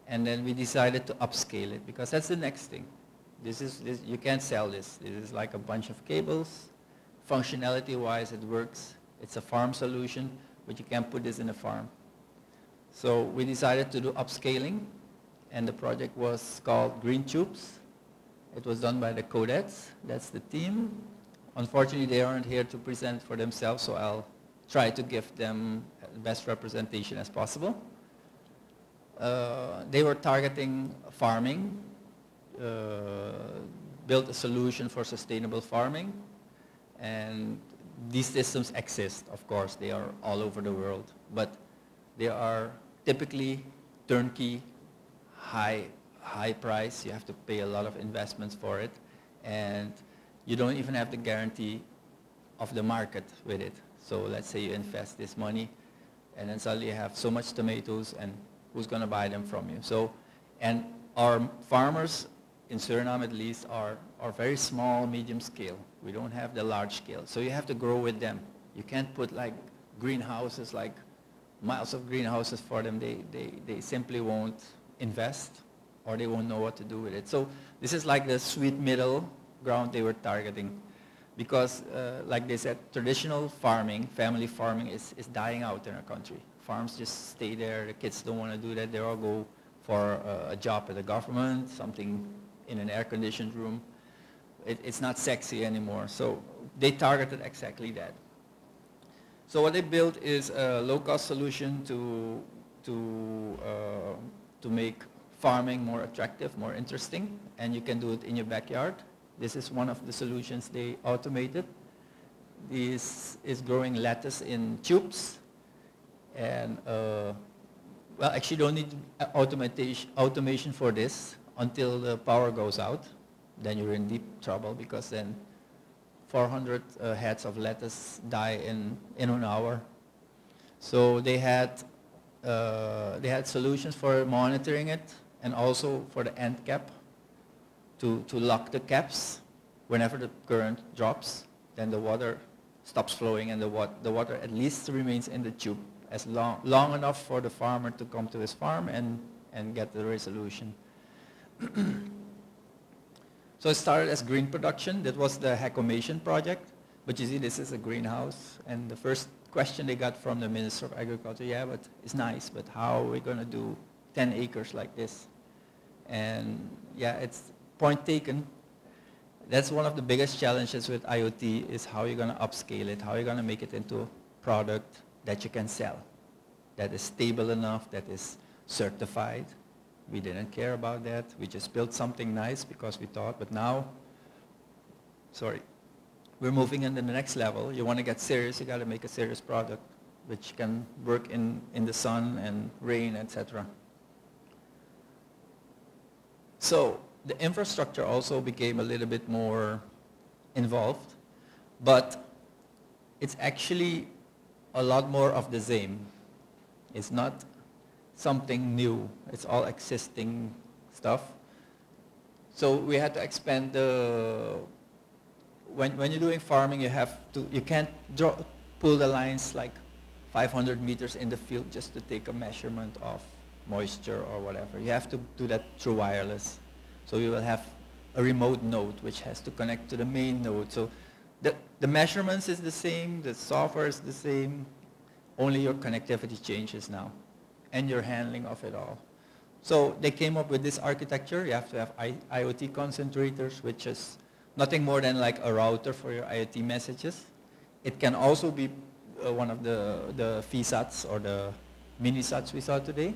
And then we decided to upscale it because that's the next thing. You can't sell this. This is like a bunch of cables. Functionality-wise, it works. It's a farm solution, but you can't put this in a farm. So we decided to do upscaling, and the project was called Green Tubes. It was done by the Codettes. That's the team. Unfortunately, they aren't here to present for themselves, so I'll try to give them the best representation as possible. They were targeting farming, built a solution for sustainable farming, and these systems exist, of course. They are all over the world, but they are typically turnkey, high price. You have to pay a lot of investments for it, and you don't even have the guarantee of the market with it. So let's say you invest this money, and then suddenly you have so much tomatoes, and who's going to buy them from you? So, and our farmers in Suriname at least are very small, medium scale. We don't have the large scale. So you have to grow with them. You can't put like greenhouses, like miles of greenhouses for them. They simply won't invest, or they won't know what to do with it. So this is like the sweet middle ground they were targeting. Because like they said, traditional farming, family farming is dying out in our country. Farms just stay there. The kids don't want to do that. They all go for a job at the government, something in an air-conditioned room. It's not sexy anymore. So they targeted exactly that. So what they built is a low-cost solution to make farming more attractive, more interesting, and you can do it in your backyard. This is one of the solutions they automated. This is growing lettuce in tubes, and well, actually don't need automation for this until the power goes out. Then you're in deep trouble, because then 400 heads of lettuce die in an hour. So they had solutions for monitoring it, and also for the end cap to lock the caps. Whenever the current drops, then the water stops flowing, and the water at least remains in the tube as long enough for the farmer to come to his farm and get the resolution. So it started as green production. That was the Hecomation project. But you see, this is a greenhouse. And the first question they got from the Minister of Agriculture, yeah, but it's nice, but how are we going to do 10 acres like this? And yeah, it's point taken. That's one of the biggest challenges with IoT, is how you're going to upscale it, how you're going to make it into a product that you can sell, that is stable enough, that is certified. We didn't care about that. We just built something nice because we thought, but now, we're moving into the next level. You want to get serious, you got to make a serious product which can work in the sun and rain, etc. So the infrastructure also became a little bit more involved, but it's actually a lot more of the same. It's not something new. It's all existing stuff. So we had to expand when you're doing farming, you can't pull the lines like 500 meters in the field just to take a measurement of moisture or whatever. You have to do that through wireless. So you will have a remote node which has to connect to the main node. So the measurements is the same, the software is the same, only your connectivity changes now, and your handling of it all. So they came up with this architecture. You have to have IoT concentrators, which is nothing more than like a router for your IoT messages. It can also be one of the VSATs or the mini-SATs we saw today.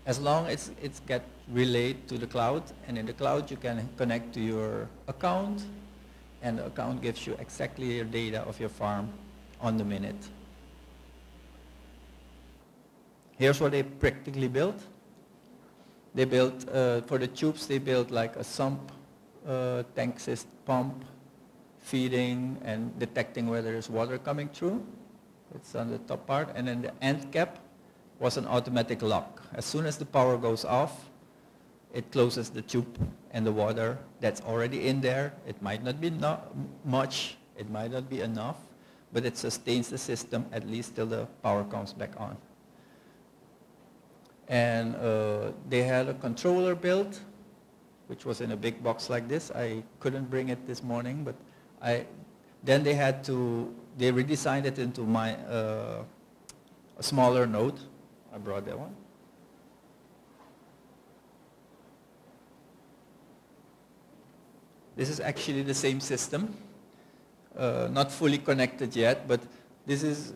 As long as it's get relayed to the cloud, and in the cloud you can connect to your account, and the account gives you exactly your data of your farm on the minute. Here's what they practically built. They built, for the tubes, they built like a sump, tank system, pump, feeding and detecting whether there's water coming through. It's on the top part. And then the end cap was an automatic lock. As soon as the power goes off, it closes the tube, and the water that's already in there, it might not be much, it might not be enough, but it sustains the system at least till the power comes back on. And they had a controller built, which was in a big box like this. I couldn't bring it this morning, but then they redesigned it into a smaller node. I brought that one. This is actually the same system. not fully connected yet, but this is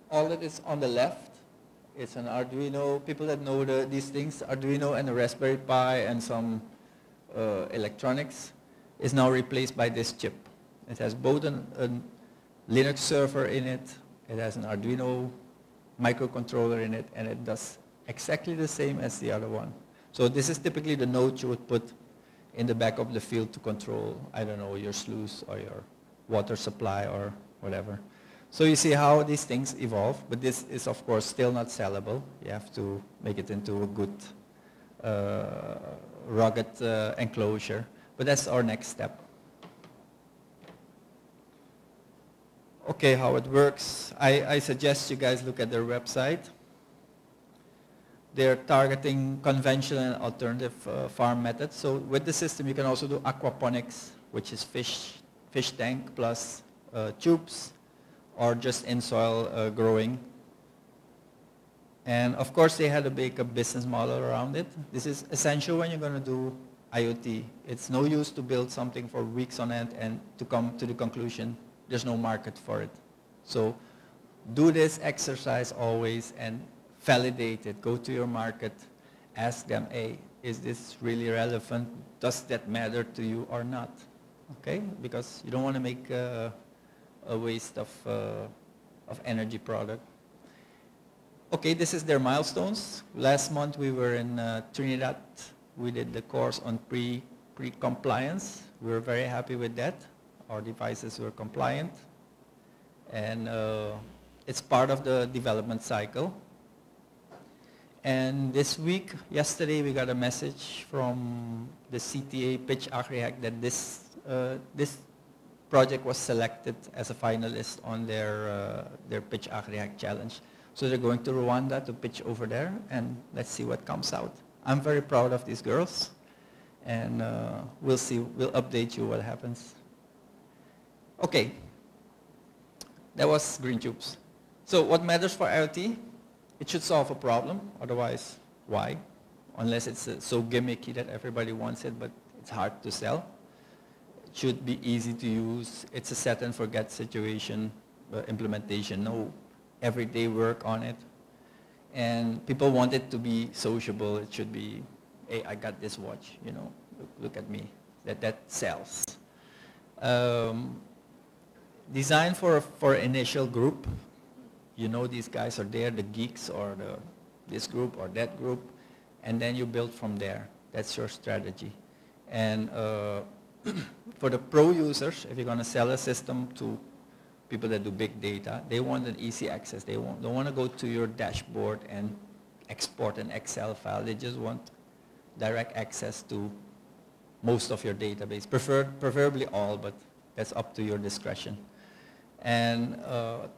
all that is on the left. It's an Arduino. People that know these things, Arduino and a Raspberry Pi and some electronics, is now replaced by this chip. It has both a Linux server in it, it has an Arduino microcontroller in it, and it does exactly the same as the other one. So this is typically the node you would put in the back of the field to control, I don't know, your sluice or your water supply or whatever. So you see how these things evolve, but this is of course still not sellable. You have to make it into a good rugged enclosure, but that's our next step. Okay, how it works. I suggest you guys look at their website. They're targeting conventional and alternative farm methods. So with the system, you can also do aquaponics, which is fish tank plus tubes, or just in-soil growing. And of course, they had to make a business model around it. This is essential when you're going to do IoT. It's no use to build something for weeks on end and to come to the conclusion there's no market for it. So do this exercise always and validate it. Go to your market, ask them, hey, is this really relevant? Does that matter to you or not? Okay, because you don't want to make a waste of energy product. Okay, this is their milestones. Last month we were in Trinidad. We did the course on pre-compliance. We were very happy with that. Our devices were compliant. And it's part of the development cycle. And this week, yesterday, we got a message from the CTA Pitch AgriHack that this project was selected as a finalist on their Pitch AgriHack challenge. So they're going to Rwanda to pitch over there, and let's see what comes out. I'm very proud of these girls, and we'll see, we'll update you what happens. Okay, that was green tubes. So what matters for IoT? It should solve a problem, otherwise why? Unless it's so gimmicky that everybody wants it, but it's hard to sell. It should be easy to use. It's a set and forget situation, implementation, no everyday work on it. And people want it to be sociable. It should be, hey, I got this watch, you know, look at me, that sells. Design for initial group. You know these guys are there, the geeks or this group or that group, and then you build from there. That's your strategy. And for the pro users, if you're going to sell a system to people that do big data, they want an easy access. They don't want to go to your dashboard and export an Excel file. They just want direct access to most of your database, preferably all, but that's up to your discretion. And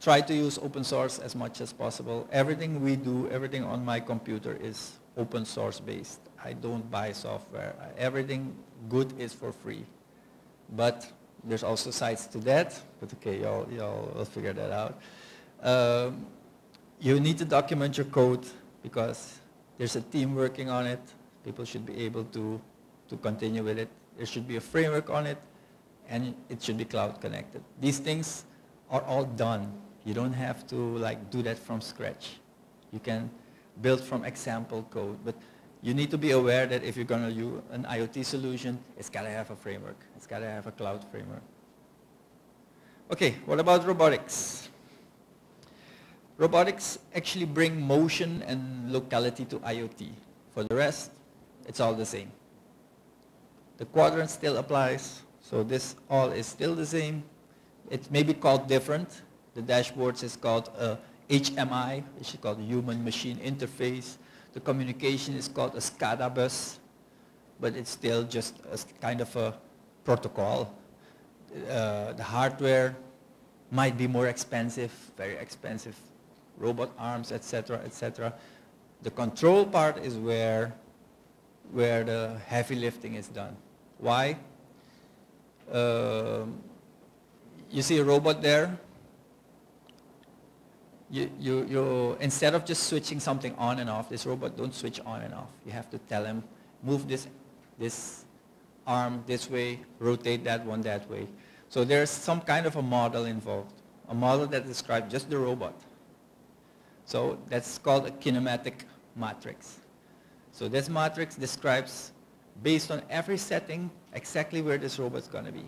try to use open source as much as possible. Everything we do, everything on my computer is open source based. I don't buy software. Everything good is for free. But there's also sides to that, but okay, y'all will figure that out. You need to document your code because there's a team working on it. People should be able to continue with it. There should be a framework on it, and it should be cloud connected. These things are all done. You don't have to like do that from scratch. You can build from example code, but you need to be aware that if you're going to use an IoT solution, it's got to have a framework. It's got to have a cloud framework. Okay, what about robotics? Robotics actually bring motion and locality to IoT. For the rest, it's all the same. The quadrant still applies, so this all is still the same. It may be called different. The dashboards is called HMI, which is called Human-Machine Interface. The communication is called a SCADA bus, but it's still just a kind of a protocol. The hardware might be more expensive, very expensive, robot arms, etc., etc. The control part is where the heavy lifting is done. Why? You see a robot there. You instead of just switching something on and off, this robot don't switch on and off. You have to tell him, move this arm this way, rotate that one that way. So there's some kind of a model involved, a model that describes just the robot. So that's called a kinematic matrix. So this matrix describes, based on every setting, exactly where this robot's going to be.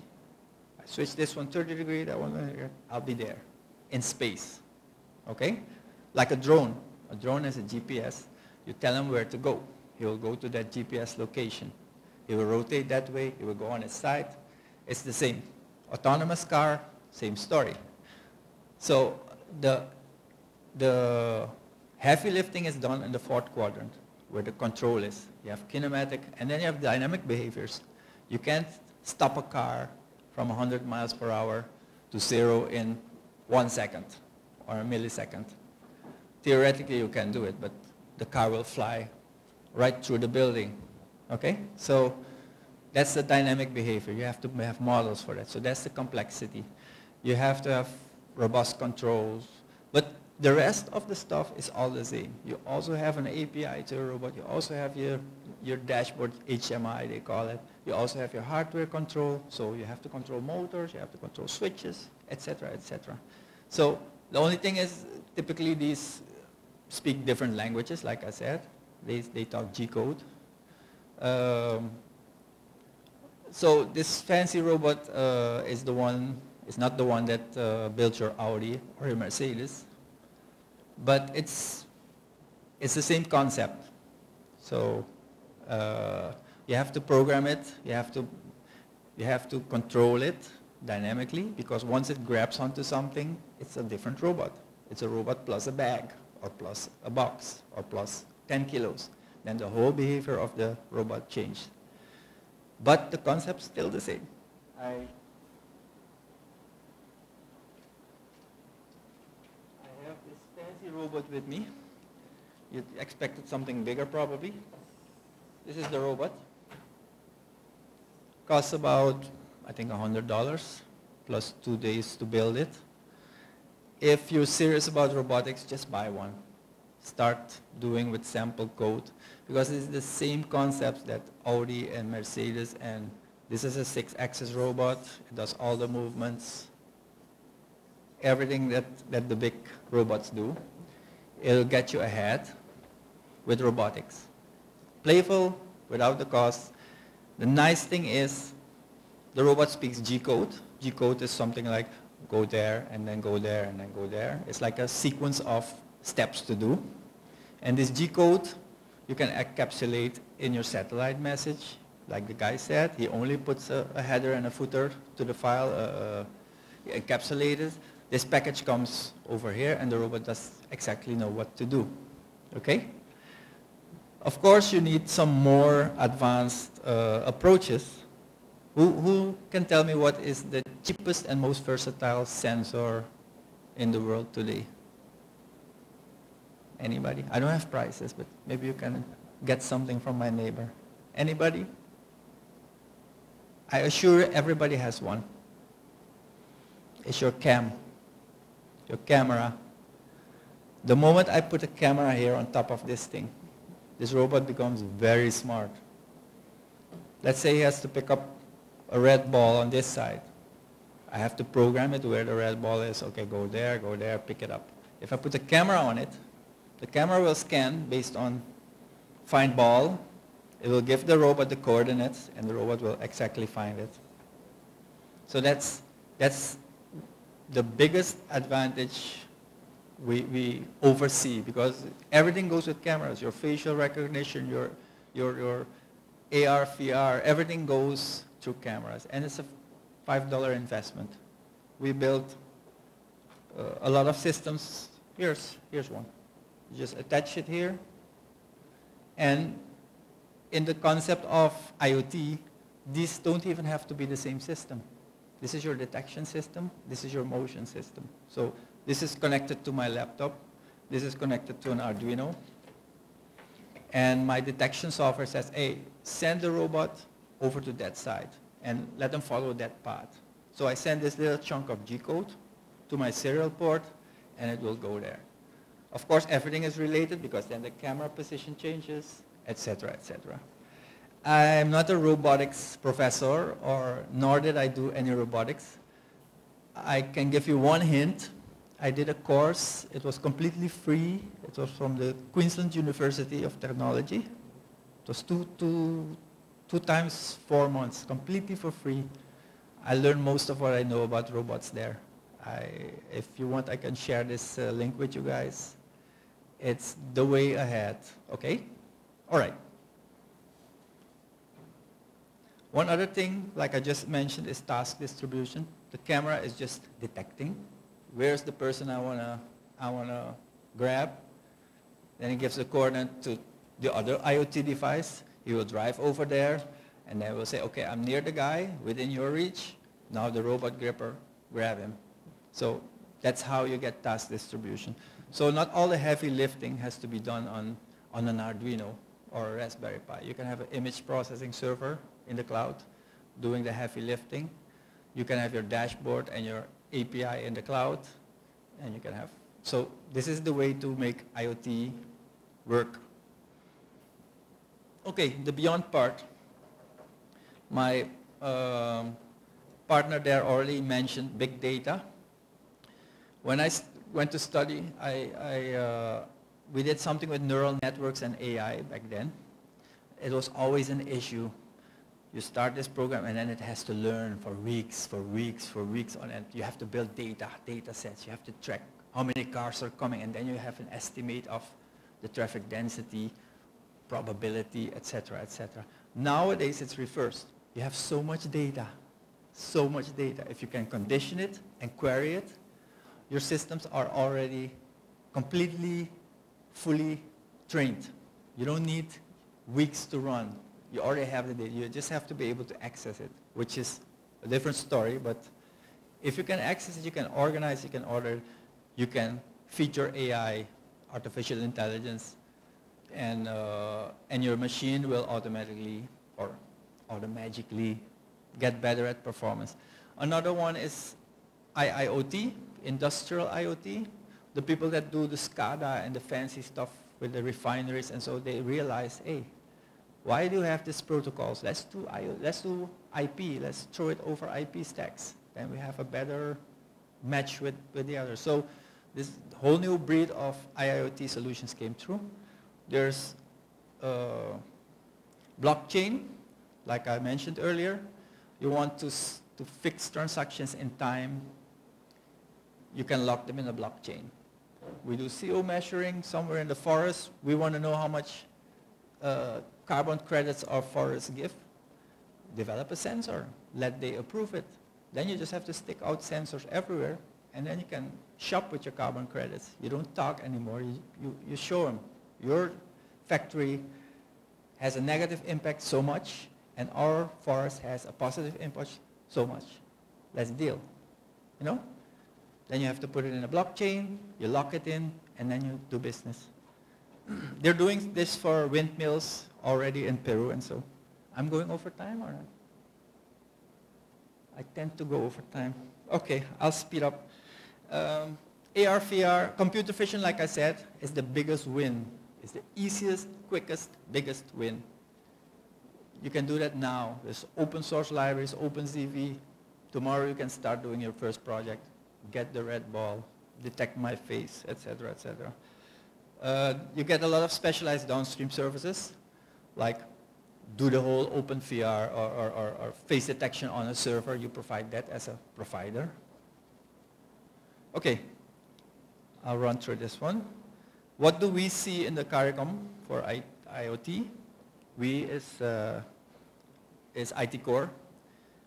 I switch this one 30 degrees, that one here, I'll be there in space. Okay? Like a drone. A drone has a GPS. You tell him where to go. He will go to that GPS location. He will rotate that way. He will go on his side. It's the same. Autonomous car, same story. So the heavy lifting is done in the fourth quadrant, where the control is. You have kinematic, and then you have dynamic behaviors. You can't stop a car from 100 miles per hour to 0 in 1 second or a millisecond. Theoretically, you can do it, but the car will fly right through the building. Okay? So that's the dynamic behavior. You have to have models for that. So that's the complexity. You have to have robust controls. But the rest of the stuff is all the same. You also have an API to a robot. You also have your dashboard, HMI they call it. You also have your hardware control. So you have to control motors, you have to control switches, etc., etc. So the only thing is, typically these speak different languages, like I said. They talk G-code. So this fancy robot is not the one that built your Audi or your Mercedes, but it's the same concept. So you have to program it, you have to control it dynamically, because once it grabs onto something, it's a different robot. It's a robot plus a bag, or plus a box, or plus 10 kilos. Then the whole behavior of the robot changed. But the concept's still the same. I have this fancy robot with me. You expected something bigger probably. This is the robot. Costs about, I think, $100 plus 2 days to build it. If you're serious about robotics, just buy one. Start doing with sample code, because it's the same concepts that Audi and Mercedes, and this is a 6-axis robot. It does all the movements, everything that the big robots do. It'll get you ahead with robotics. Playful, without the cost. The nice thing is the robot speaks G-code. G-code is something like go there, and then go there, and then go there. It's like a sequence of steps to do. And this G-code you can encapsulate in your satellite message. Like the guy said, he only puts a header and a footer to the file, encapsulated. This package comes over here, and the robot does exactly know what to do. Okay? Of course, you need some more advanced approaches. Who can tell me what is the cheapest and most versatile sensor in the world today? Anybody? I don't have prices, but maybe you can get something from my neighbor. Anybody? I assure you everybody has one. It's your your camera. The moment I put a camera here on top of this thing, this robot becomes very smart. Let's say he has to pick up a red ball on this side. I have to program it where the red ball is. Okay, go there, pick it up. If I put a camera on it, the camera will scan based on find ball. It will give the robot the coordinates, and the robot will exactly find it. So that's the biggest advantage we oversee, because everything goes with cameras. Your facial recognition, your AR, VR, everything goes through cameras, and it's a $5 investment. We built a lot of systems. Here's one. You just attach it here, and in the concept of IoT, these don't even have to be the same system. This is your detection system. This is your motion system. So this is connected to my laptop. This is connected to an Arduino. And my detection software says, hey, send the robot over to that side and let them follow that path. So I send this little chunk of G-code to my serial port, and it will go there. Of course, everything is related, because then the camera position changes, etc., etc. I'm not a robotics professor, nor did I do any robotics, I can give you one hint. I did a course. It was completely free. It was from the Queensland University of Technology. It was two times 4 months, completely for free. I learned most of what I know about robots there. If you want, I can share this link with you guys. It's the way ahead, okay? All right. One other thing, like I just mentioned, is task distribution. The camera is just detecting where's the person I wanna grab. Then it gives the coordinate to the other IoT device. He will drive over there, and then we'll say, okay, I'm near the guy, within your reach. Now the robot gripper, grab him. So that's how you get task distribution. So not all the heavy lifting has to be done on an Arduino or a Raspberry Pi. You can have an image processing server in the cloud doing the heavy lifting. You can have your dashboard and your API in the cloud, and you can have. So this is the way to make IoT work. Okay, the beyond part. My partner there already mentioned big data. When I went to study, we did something with neural networks and AI back then. It was always an issue. You start this program and then it has to learn for weeks on end. You have to build data sets. You have to track how many cars are coming, and then you have an estimate of the traffic density, probability, etc., etc. Nowadays it's reversed. You have so much data. If you can condition it and query it, your systems are already completely, fully trained. You don't need weeks to run. You already have the data. You just have to be able to access it, which is a different story. But if you can access it, you can organize, you can order, you can feature AI, artificial intelligence, and your machine will automatically or automagically get better at performance. Another one is IIoT, industrial IoT. The people that do the SCADA and the fancy stuff with the refineries, and so they realize, hey, why do you have these protocols? Let's do IP. Let's throw it over IP stacks. Then we have a better match with the others. So this whole new breed of IIoT solutions came through. There's blockchain, like I mentioned earlier. You want to fix transactions in time. You can lock them in a blockchain. We do CO measuring somewhere in the forest. We want to know how much carbon credits our forests give. Develop a sensor. Let they approve it. Then you just have to stick out sensors everywhere, and then you can shop with your carbon credits. You don't talk anymore. You show them. Your factory has a negative impact so much, and our forest has a positive impact so much. Let's deal. You know? Then you have to put it in a blockchain, you lock it in, and then you do business. They're doing this for windmills already in Peru, and so I'm going over time or not? I tend to go over time. Okay, I'll speed up. AR, VR, computer vision, like I said, is the biggest win. It's the easiest, quickest, biggest win. You can do that now. There's open source libraries, OpenZV. Tomorrow you can start doing your first project. Get the red ball, detect my face, etc., etc. You get a lot of specialized downstream services, like do the whole OpenVR or face detection on a server. You provide that as a provider. Okay, I'll run through this one. What do we see in the CARICOM for IoT? We is IT Core.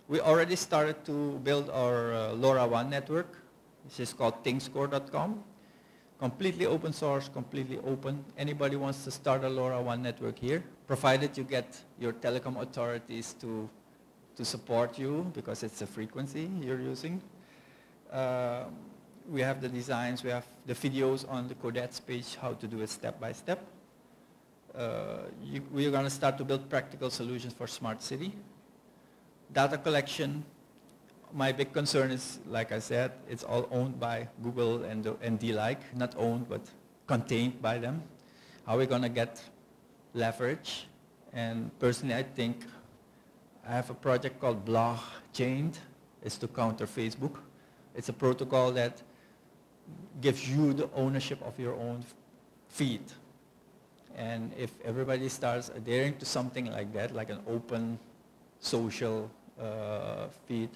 We already started to build our LoRaWAN network. This is called thingscore.com. Completely open source, completely open. Anybody wants to start a LoRaWAN network here, provided you get your telecom authorities to support you, because it's a frequency you're using. We have the designs, we have the videos on the Codettes page, how to do it step by step. We are going to start to build practical solutions for smart city. Data collection, my big concern is, like I said, it's all owned by Google and the-like, not owned, but contained by them. How are we going to get leverage? And personally, I think I have a project called Blockchain. It's to counter Facebook. It's a protocol that gives you the ownership of your own feed. And if everybody starts adhering to something like that, like an open social feed,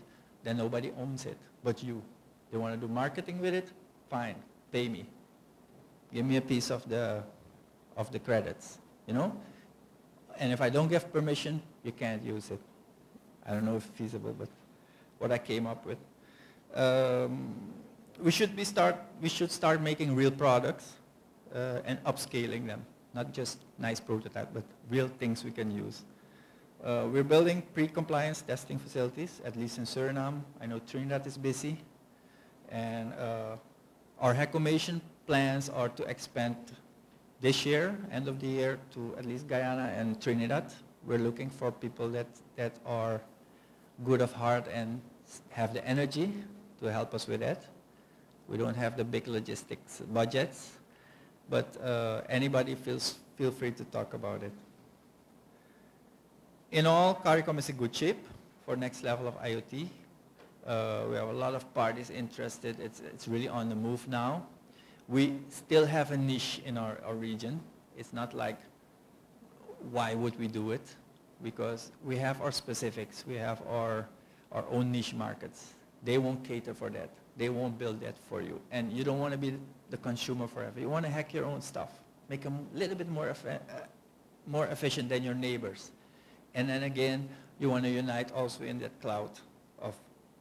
then nobody owns it but you. They want to do marketing with it? Fine, pay me. Give me a piece of the credits, you know? And if I don't give permission, you can't use it. I don't know if it's feasible, but what I came up with. We should start making real products and upscaling them. Not just nice prototype, but real things we can use. We're building pre-compliance testing facilities, at least in Suriname. I know Trinidad is busy. And our Hackomation plans are to expand this year, end of the year, to at least Guyana and Trinidad. We're looking for people that are good of heart and have the energy to help us with that. We don't have the big logistics budgets, but anybody feel free to talk about it. In all, CARICOM is in good shape for next level of IoT. We have a lot of parties interested. It's really on the move now. We still have a niche in our region. It's not like, why would we do it? Because we have our specifics. We have our own niche markets. They won't cater for that. They won't build that for you. And you don't want to be the consumer forever. You want to hack your own stuff. Make them a little bit more efficient than your neighbors. And then again, you want to unite also in that cloud of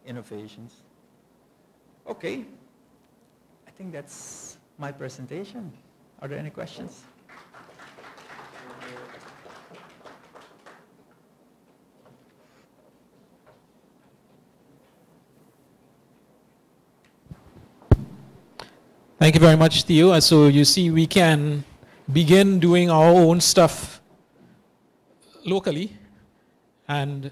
innovations. Okay. I think that's my presentation. Are there any questions? Thank you very much, Theo. So you see, we can begin doing our own stuff locally, and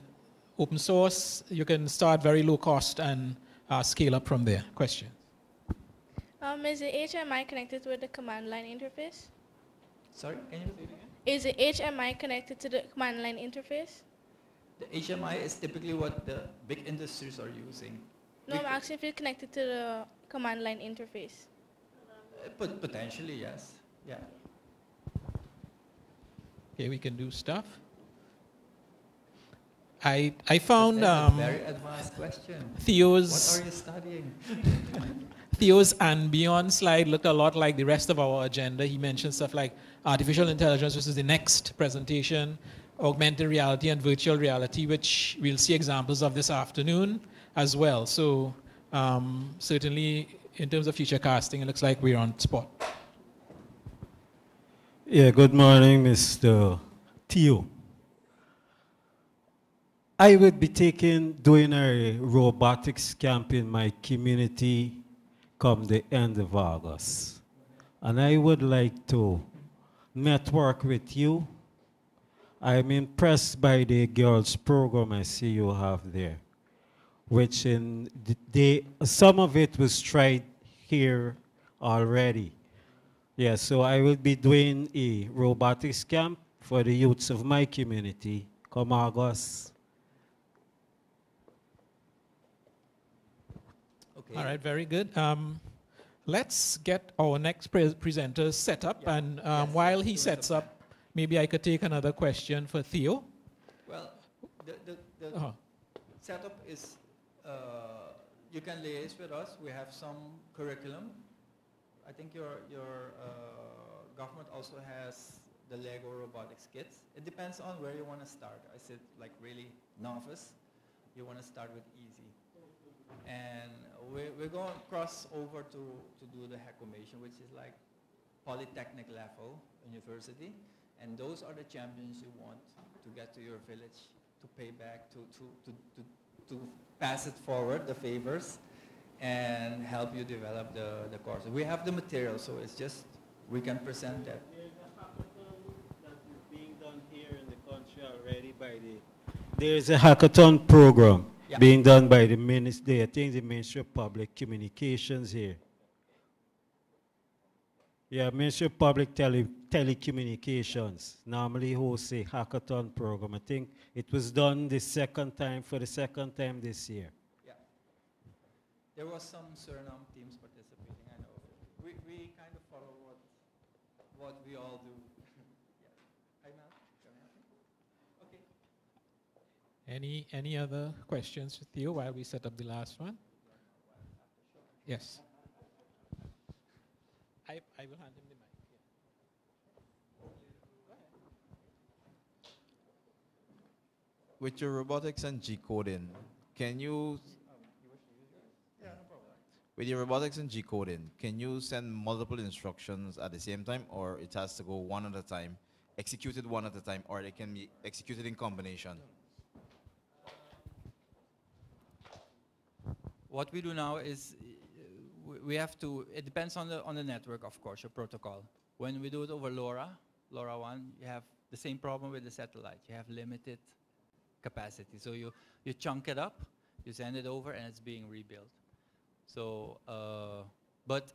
open source, you can start very low cost and scale up from there. Question? Is the HMI connected with the command line interface? Sorry, can you repeat again? Is the HMI connected to the command line interface? The HMI is typically what the big industries are using. No, I'm asking if it's connected to the command line interface. Potentially, yes. Yeah. Okay, we can do stuff. I found That's a very advanced question. Theo's. What are you studying? Theo's and beyond slide looked a lot like the rest of our agenda. He mentioned stuff like artificial intelligence, which is the next presentation, augmented reality and virtual reality, which we'll see examples of this afternoon as well. So certainly in terms of future casting, it looks like we're on spot. Yeah, good morning, Mr. Theo. I would be doing a robotics camp in my community come the end of August. And I would like to network with you. I'm impressed by the girls program I see you have there, which some of it was tried here already. Yeah, so I will be doing a robotics camp for the youths of my community come August. Okay. All right, very good. Let's get our next presenter set up, yeah. And while he sets up, maybe I could take another question for Theo. Well, the setup is, you can liaise with us. We have some curriculum. I think your government also has the Lego robotics kits. It depends on where you want to start. I said like really novice. You want to start with easy. And we're going to cross over to do the Hackomation, which is like polytechnic level university. And those are the champions you want to get to your village, to pay back, to pass it forward, the favors, and help you develop the course. We have the material, so it's just, we can present that. There's a hackathon that is being done here in the country already by there's a hackathon program. Yeah. Being done by the Ministry, I think the Ministry of Public Communications here. Yeah, Ministry of Public Telecommunications normally hosts a hackathon program. I think it was done for the second time this year. Yeah. There was some Suriname teams participating, I know. We kind of follow what we all do. Yeah. Hi, Mel. Can I help you? Okay. Any other questions with you while we set up the last one? Yes. I will hand him the mic. Yeah. Go ahead. With your robotics and G-coding, can you, with your robotics and G-coding, can you send multiple instructions at the same time, or it has to go one at a time, executed one at a time, or it can be executed in combination? What we do now is we have to, it depends on the network, of course, your protocol. When we do it over LoRaWAN, you have the same problem with the satellite. You have limited capacity. So you chunk it up, you send it over, and it's being rebuilt. So, but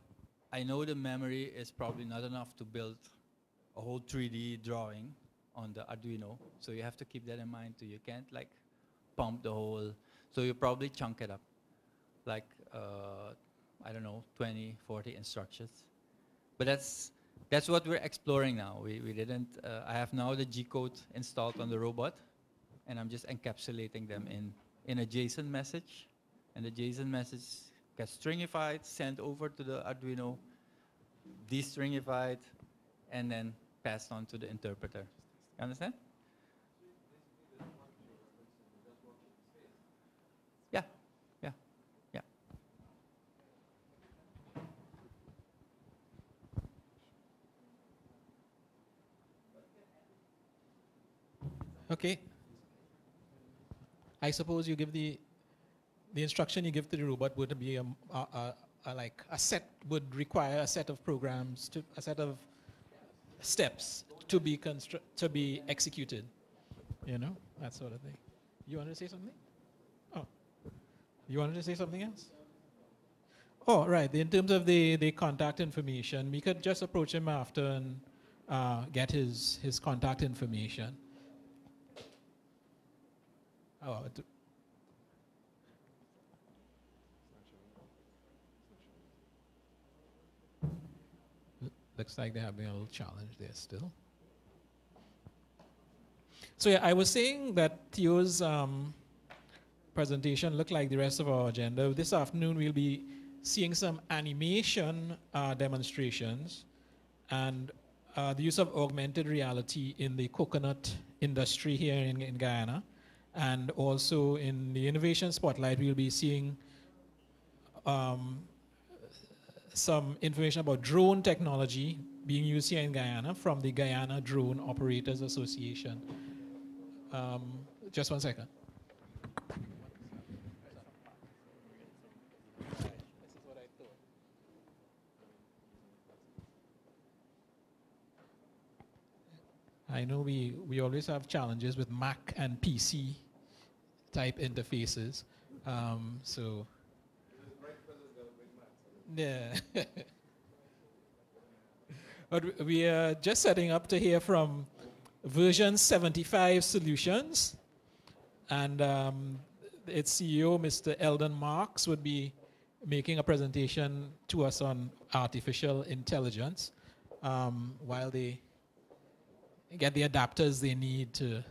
I know the memory is probably not enough to build a whole 3D drawing on the Arduino. So you have to keep that in mind too. You can't like pump the whole, so you probably chunk it up. Like, I don't know, 20, 40 instructions. But that's what we're exploring now. We didn't, I have now the G-code installed on the robot, and I'm just encapsulating them in a JSON message. And the JSON message gets stringified, sent over to the Arduino, de-stringified, and then passed on to the interpreter. You understand? Yeah, yeah, yeah. Okay. I suppose you give the instruction you give to the robot would be like a set, would require a set of programs, a set of steps to be executed. You know, that sort of thing. You wanted to say something? Oh, you wanted to say something else? Oh, right. In terms of the contact information, we could just approach him after and get his contact information. Oh, looks like they're having a little challenge there still. So yeah, I was saying that Theo's presentation looked like the rest of our agenda. This afternoon we'll be seeing some animation demonstrations and the use of augmented reality in the coconut industry here in Guyana. And also in the Innovation Spotlight, we'll be seeing some information about drone technology being used here in Guyana from the Guyana Drone Operators Association. Just one second. I know we always have challenges with Mac and PC type interfaces. So, yeah. But we are just setting up to hear from version 75 Solutions. And its CEO, Mr. Eldon Marks, would be making a presentation to us on artificial intelligence while they get the adapters they need to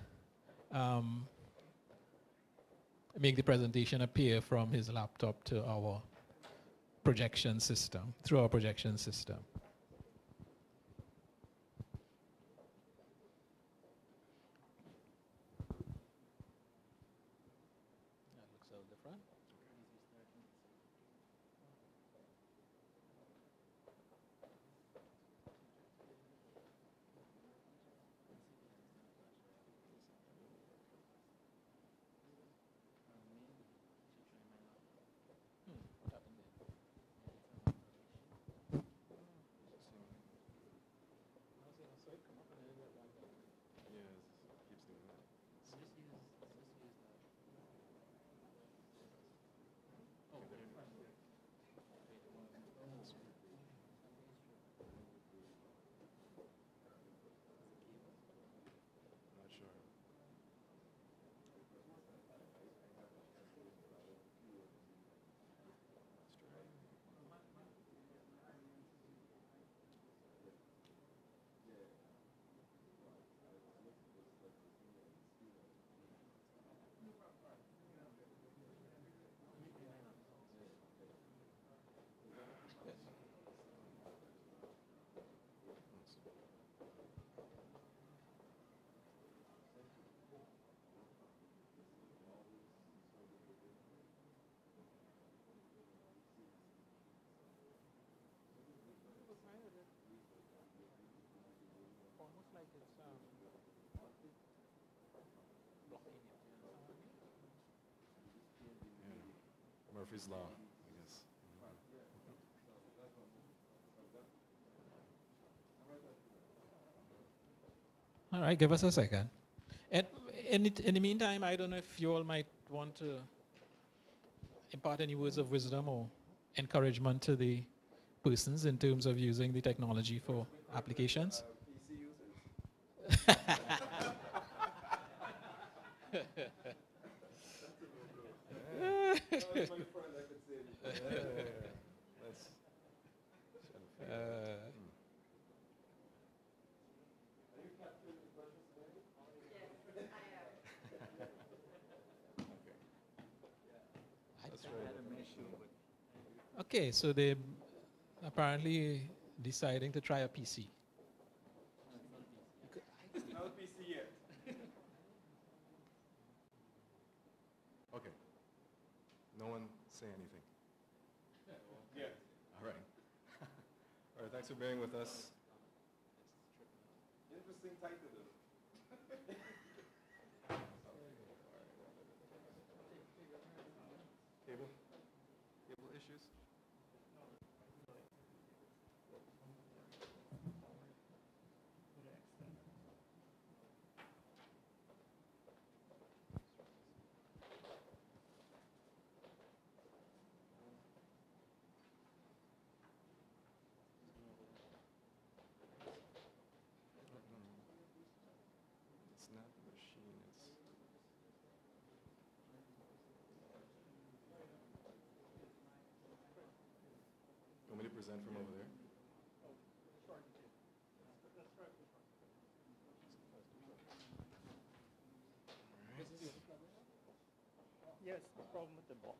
make the presentation appear from his laptop to our projection system, through our projection system. That looks out the front. What happened there? Murphy's Law, I guess. All right, give us a second. And in the meantime, I don't know if you all might want to impart any words of wisdom or encouragement to the persons in terms of using the technology for applications. Okay, so they're apparently deciding to try a PC. Not a PC yet. Okay. No one say anything. Yeah. All right. All right, thanks for bearing with us. Interesting title though. Cable issues? It's not the machine, it's... You want me to present from over there? Yes, the problem with the box.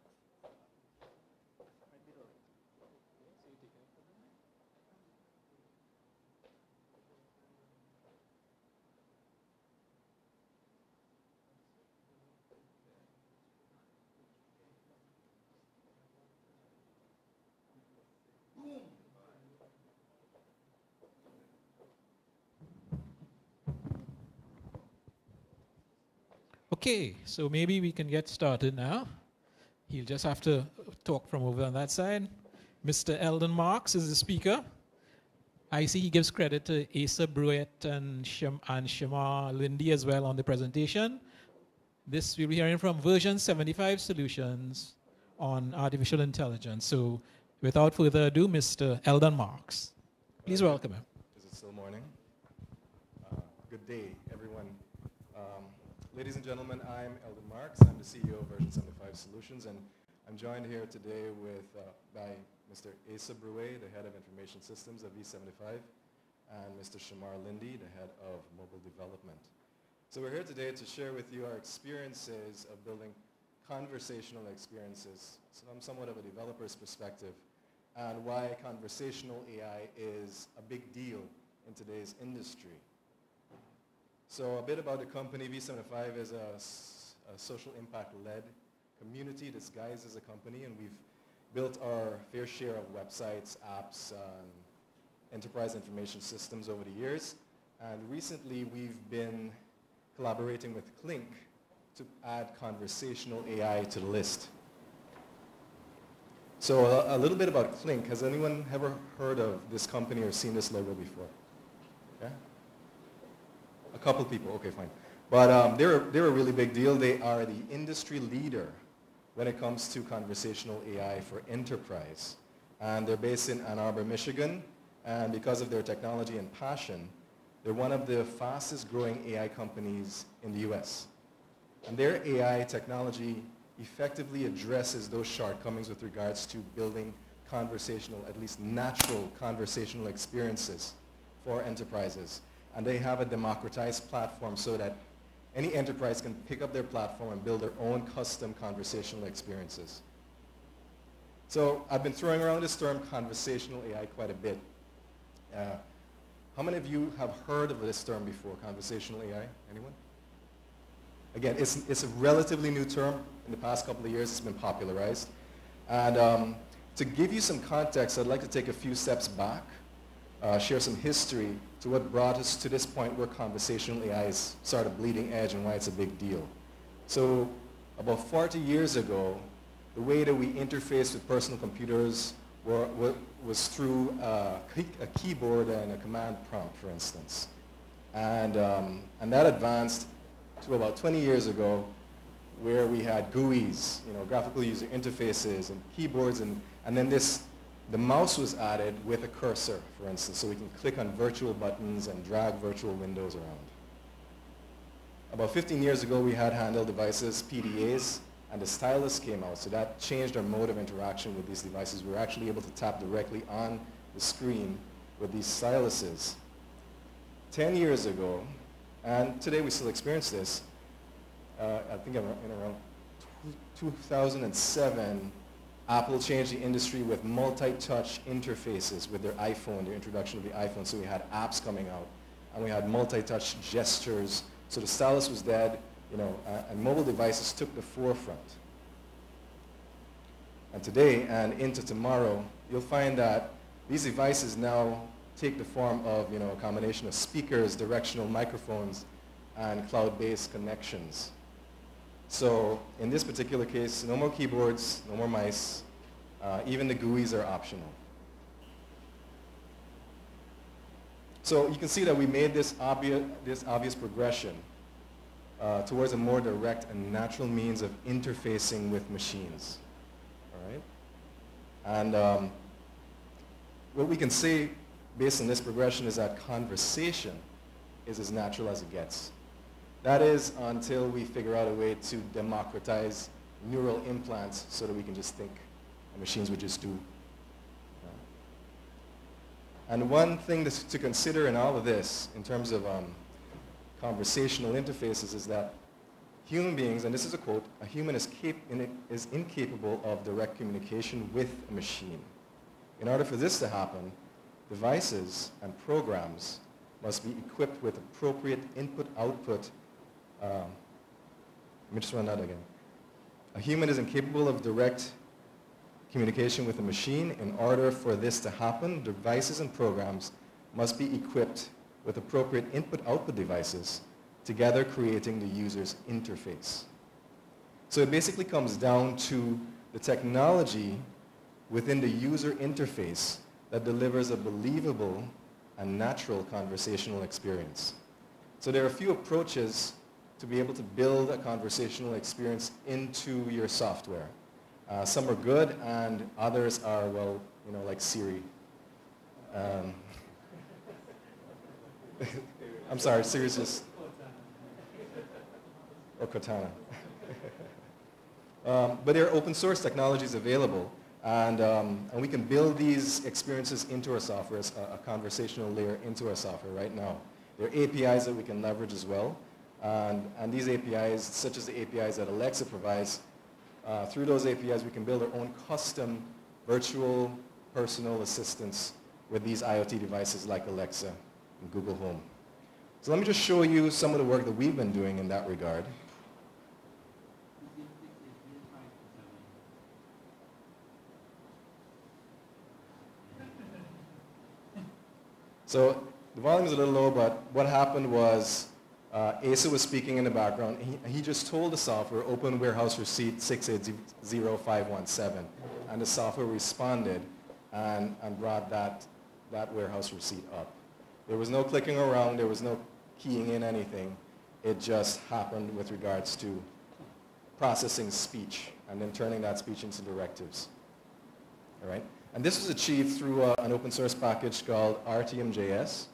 Okay, so maybe we can get started now. He'll just have to talk from over on that side. Mr. Eldon Marks is the speaker. I see he gives credit to Asa Bruett and Shamar Lindy as well on the presentation. This we'll be hearing from version 75 solutions on artificial intelligence. So without further ado, Mr. Eldon Marks. Please welcome him. Is it still morning? Good day, everyone. Ladies and gentlemen, I'm Eldon Marks. I'm the CEO of Version 75 Solutions, and I'm joined here today by Mr. Asa Bruet, the head of Information Systems of V75, and Mr. Shamar Lindy, the head of Mobile Development. So we're here today to share with you our experiences of building conversational experiences from somewhat of a developer's perspective, and why conversational AI is a big deal in today's industry. So a bit about the company. V75 is a social impact-led community disguised as a company, and we've built our fair share of websites, apps, enterprise information systems over the years. And recently we've been collaborating with Clink to add conversational AI to the list. So a little bit about Clink. Has anyone ever heard of this company or seen this logo before? Yeah? A couple people, okay, fine. But they're a really big deal. They are the industry leader when it comes to conversational AI for enterprise. And they're based in Ann Arbor, Michigan. And because of their technology and passion, they're one of the fastest growing AI companies in the US. And their AI technology effectively addresses those shortcomings with regards to building conversational, at least natural conversational experiences for enterprises. And they have a democratized platform so that any enterprise can pick up their platform and build their own custom conversational experiences. So I've been throwing around this term conversational AI quite a bit. How many of you have heard of this term before, conversational AI? Anyone? Again, it's a relatively new term. In the past couple of years, it's been popularized. And to give you some context, I'd like to take a few steps back, share some history to what brought us to this point where conversational AI is sort of bleeding edge and why it's a big deal. So about 40 years ago, the way that we interface with personal computers was through a keyboard and a command prompt, for instance. And that advanced to about 20 years ago, where we had GUIs, graphical user interfaces and keyboards, and then the mouse was added with a cursor, for instance, so we can click on virtual buttons and drag virtual windows around. About 15 years ago, we had handheld devices, PDAs, and the stylus came out, so that changed our mode of interaction with these devices. We were actually able to tap directly on the screen with these styluses. 10 years ago, and today we still experience this, I think in around 2007, Apple changed the industry with multi-touch interfaces with their iPhone, their introduction of the iPhone. So we had apps coming out, and we had multi-touch gestures. So the stylus was dead, and mobile devices took the forefront. And today and into tomorrow, you'll find that these devices now take the form of, a combination of speakers, directional microphones, and cloud-based connections. So in this particular case, no more keyboards, no more mice, even the GUIs are optional. So you can see that we made this obvious progression towards a more direct and natural means of interfacing with machines. All right? And what we can say based on this progression is that conversation is as natural as it gets. That is until we figure out a way to democratize neural implants so that we can just think and machines would just do. And one thing to consider in all of this, in terms of conversational interfaces, is that human beings, and this is a quote, a human is incapable of direct communication with a machine. In order for this to happen, devices and programs must be equipped with appropriate input-output. Let me just run that again. A human is incapable of direct communication with a machine. In order for this to happen, devices and programs must be equipped with appropriate input-output devices, together creating the user's interface. So it basically comes down to the technology within the user interface that delivers a believable and natural conversational experience. So there are a few approaches to be able to build a conversational experience into your software. Some are good, and others are, well, like Siri. I'm sorry, Siri's just, or Cortana. But there are open source technologies available, and we can build these experiences into our software, a conversational layer into our software right now. There are APIs that we can leverage as well. And these APIs, such as the APIs that Alexa provides, through those APIs we can build our own custom virtual personal assistants with these IoT devices like Alexa and Google Home. So let me just show you some of the work that we've been doing in that regard. So the volume is a little low, but what happened was Asa was speaking in the background. He just told the software, open warehouse receipt 680517. And the software responded and brought that warehouse receipt up. There was no clicking around. There was no keying in anything. It just happened with regards to processing speech and then turning that speech into directives. All right? And this was achieved through an open source package called RTMJS.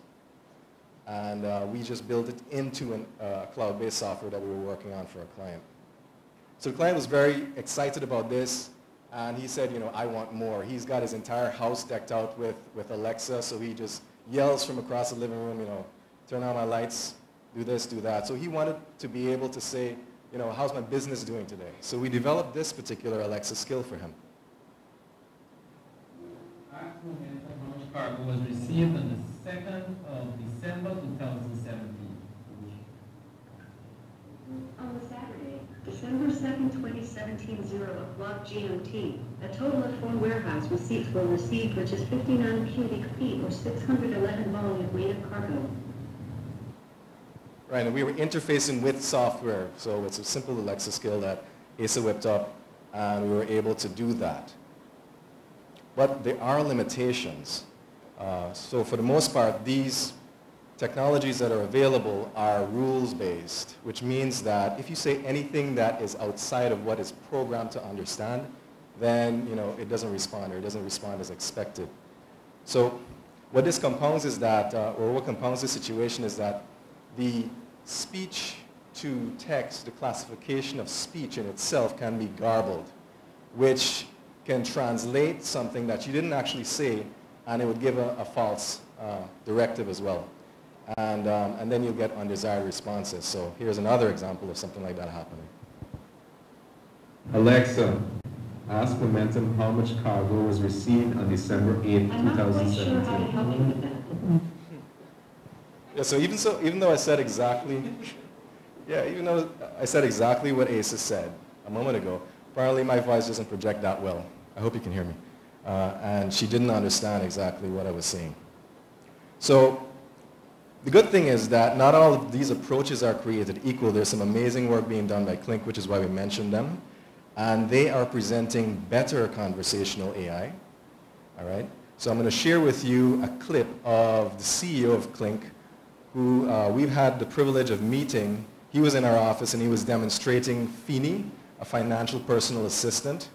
And we just built it into a cloud-based software that we were working on for a client. So the client was very excited about this, and he said, I want more. He's got his entire house decked out with Alexa, so he just yells from across the living room, turn on my lights, do this, do that. So he wanted to be able to say, how's my business doing today? So we developed this particular Alexa skill for him. Cargo was received on the 2nd of December 2017. On the Saturday, December 2nd, 2017, 0 o'clock GMT, a total of 4 warehouse receipts were received, which is 59 cubic feet or 611 volume weight of cargo. Right, and we were interfacing with software, so it's a simple Alexa skill that Asa whipped up. and we were able to do that. But there are limitations. So for the most part, these technologies that are available are rules-based, which means that if you say anything that is outside of what is programmed to understand, then it doesn't respond, or it doesn't respond as expected. So what this compounds is that, or what compounds the situation is that the speech to text, the classification of speech in itself can be garbled, which can translate something that you didn't actually say, and it would give a false directive as well. And then you'll get undesired responses. So here's another example of something like that happening. Alexa, ask Momentum how much cargo was received on December 8th, I'm not quite sure how to help you with that. Yeah, so even though I said exactly, even though I said exactly what Asa said a moment ago, apparently my voice doesn't project that well. I hope you can hear me. And she didn't understand exactly what I was saying. So the good thing is that not all of these approaches are created equal. There's some amazing work being done by Clink, which is why we mentioned them. And they are presenting better conversational AI. All right? So I'm going to share with you a clip of the CEO of Clink, who we've had the privilege of meeting. He was in our office and he was demonstrating Fini, a financial personal assistant.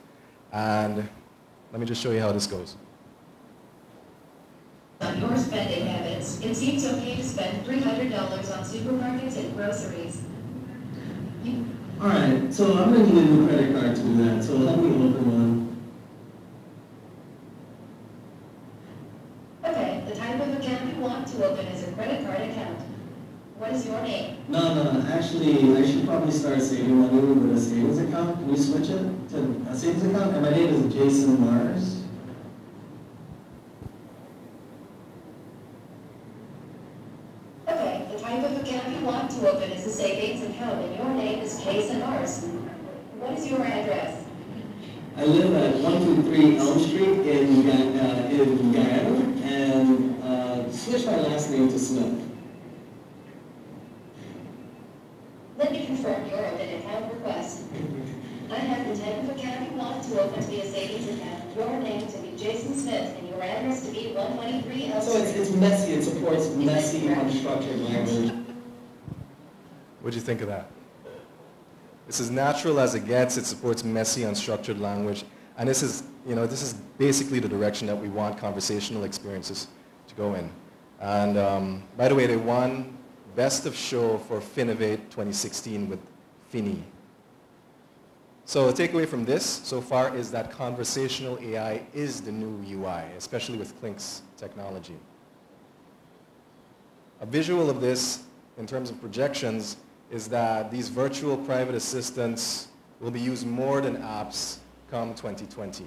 And let me just show you how this goes. On your spending habits, it seems okay to spend $300 on supermarkets and groceries. All right, so I'm going to need a new credit card to do that, so help me open one. Okay, the type of account you want to open is a credit card account. What is your name? No, actually, I should probably start saving money with a savings account. Can we switch it to a savings account? And my name is Jason Mars. Okay, the type of account you want to open is a savings account, and your name is Jason Mars. What is your address? I live at 123 Elm Street in Guyana, and switch my last name to Smith. Let me confirm your open account request. I have the type of account you want to open to be a savings account, your name to be Jason Smith, and your address to be 123 Elm Street. So it's messy, it supports messy, unstructured language. What'd you think of that? It's as natural as it gets. It supports messy, unstructured language. And this is basically the direction that we want conversational experiences to go in. And by the way, they won Best of Show for Finovate 2016 with Fini. So the takeaway from this so far is that conversational AI is the new UI, especially with Clink's technology. A visual of this in terms of projections is that these virtual private assistants will be used more than apps come 2020.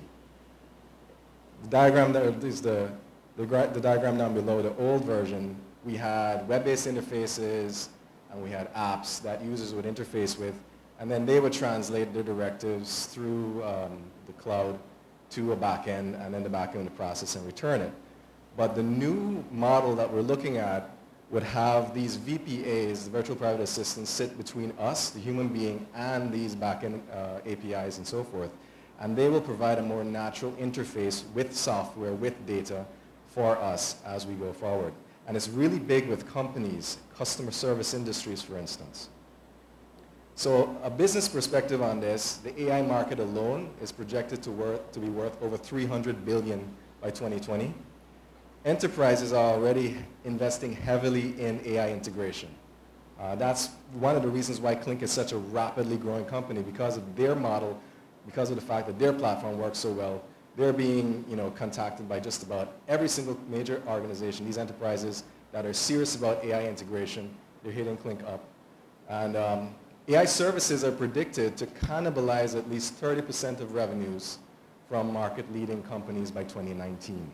The diagram there is the diagram down below, the old version. We had web-based interfaces and we had apps that users would interface with, and then they would translate their directives through the cloud to a backend, and then the backend would process and return it. But the new model that we're looking at would have these VPAs, the virtual private assistants, sit between us, the human being, and these backend APIs and so forth. And they will provide a more natural interface with software, with data for us as we go forward. And it's really big with companies, customer service industries, for instance. So a business perspective on this, the AI market alone is projected to be worth over $300 billion by 2020. Enterprises are already investing heavily in AI integration. That's one of the reasons why Clink is such a rapidly growing company, because of their model, because of the fact that their platform works so well. They're being contacted by just about every single major organization, these enterprises that are serious about AI integration. They're hitting Clink up. And AI services are predicted to cannibalize at least 30% of revenues from market-leading companies by 2019.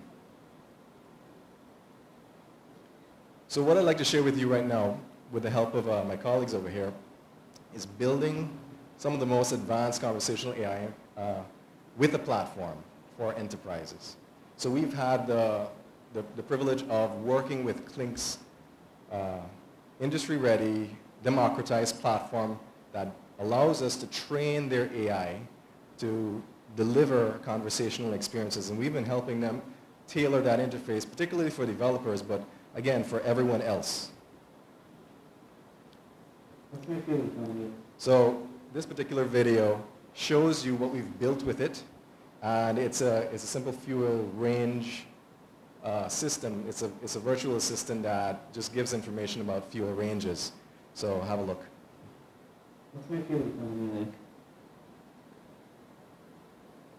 So what I'd like to share with you right now, with the help of my colleagues over here, is building some of the most advanced conversational AI with a platform for enterprises. So we've had the privilege of working with Clink's industry-ready, democratized platform that allows us to train their AI to deliver conversational experiences. And we've been helping them tailor that interface, particularly for developers, but again, for everyone else. What's my favorite one? So this particular video shows you what we've built with it. And it's a simple fuel range system. It's a virtual assistant that just gives information about fuel ranges. So have a look. What's my favorite one, Nick?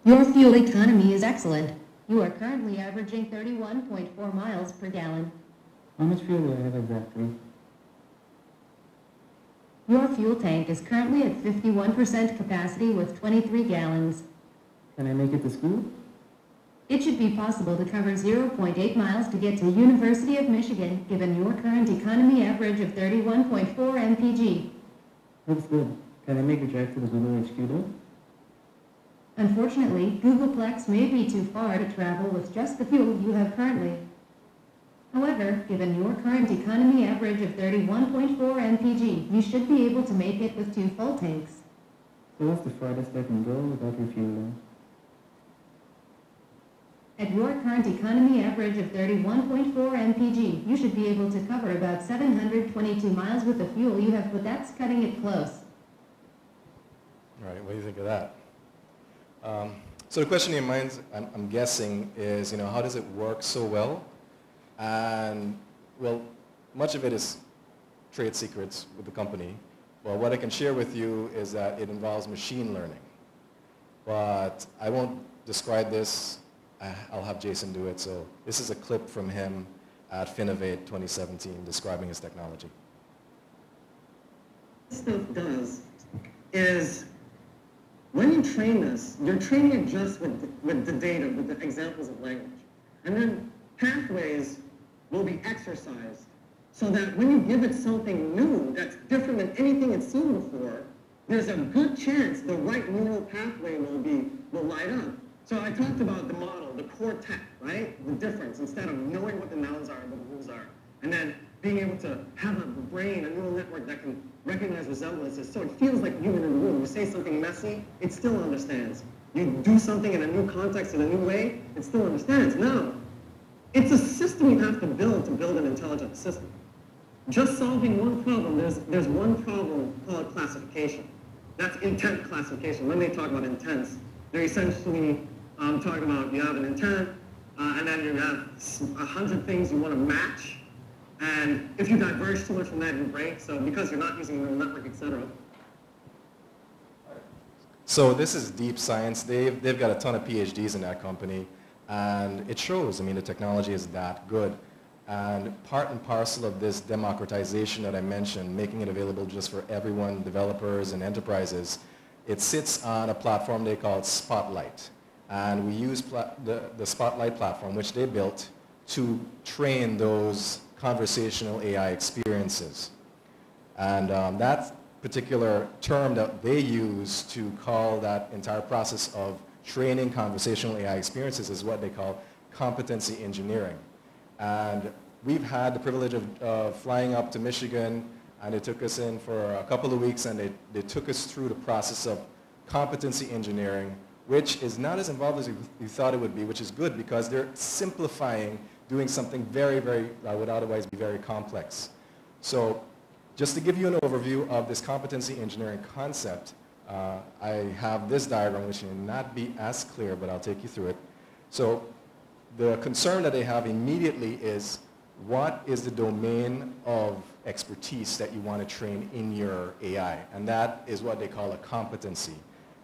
Your fuel economy is excellent. You are currently averaging 31.4 miles per gallon. How much fuel do I have exactly? Your fuel tank is currently at 51% capacity with 23 gallons. Can I make it to school? It should be possible to cover 0.8 miles to get to University of Michigan, given your current economy average of 31.4 mpg. That's good. Can I make a drive to the Google HQ though? Unfortunately, Googleplex may be too far to travel with just the fuel you have currently. However, given your current economy average of 31.4 mpg, you should be able to make it with 2 full tanks. So what's the farthest I can go without refueling? At your current economy average of 31.4 mpg, you should be able to cover about 722 miles with the fuel you have, but that's cutting it close. All right, what do you think of that? So the question in your minds, I'm guessing, is, how does it work so well? And, well, much of it is trade secrets with the company. Well, what I can share with you is that it involves machine learning. But I won't describe this. I'll have Jason do it. So this is a clip from him at Finovate 2017 describing his technology. What stuff does is when you train this, you're training it just with the data, with the examples of language. And then pathways will be exercised so that when you give it something new that's different than anything it's seen before, there's a good chance the right neural pathway will light up. So I talked about the model, the core tech, right? The difference, instead of knowing what the nouns are and what the rules are, and then being able to have a brain, a neural network that can recognize resemblances. So it feels like human in the room. You say something messy, it still understands. You do something in a new context, in a new way, it still understands. No. It's a system you have to build an intelligent system. Just solving one problem, there's one problem called classification. That's intent classification. When they talk about intents, they're essentially talking about you have an intent, and then you have 100 things you want to match, and if you diverge too much from that, you break. So because you're not using a neural network, etc. So this is deep science. They've got a ton of PhDs in that company, and it shows. I mean, the technology is that good. And part and parcel of this democratization that I mentioned, making it available just for everyone, developers and enterprises, it sits on a platform they call Spotlight. And we use the Spotlight platform, which they built, to train those conversational AI experiences. And that particular term that they use to call that entire process of training conversational AI experiences is what they call competency engineering. And we've had the privilege of flying up to Michigan, and they took us in for a couple of weeks, and they took us through the process of competency engineering, which is not as involved as you thought it would be, which is good because they're simplifying doing something very, very, that would otherwise be very complex. So just to give you an overview of this competency engineering concept, I have this diagram which may not be as clear, but I'll take you through it. So the concern that they have immediately is what is the domain of expertise that you want to train in your AI? And that is what they call a competency.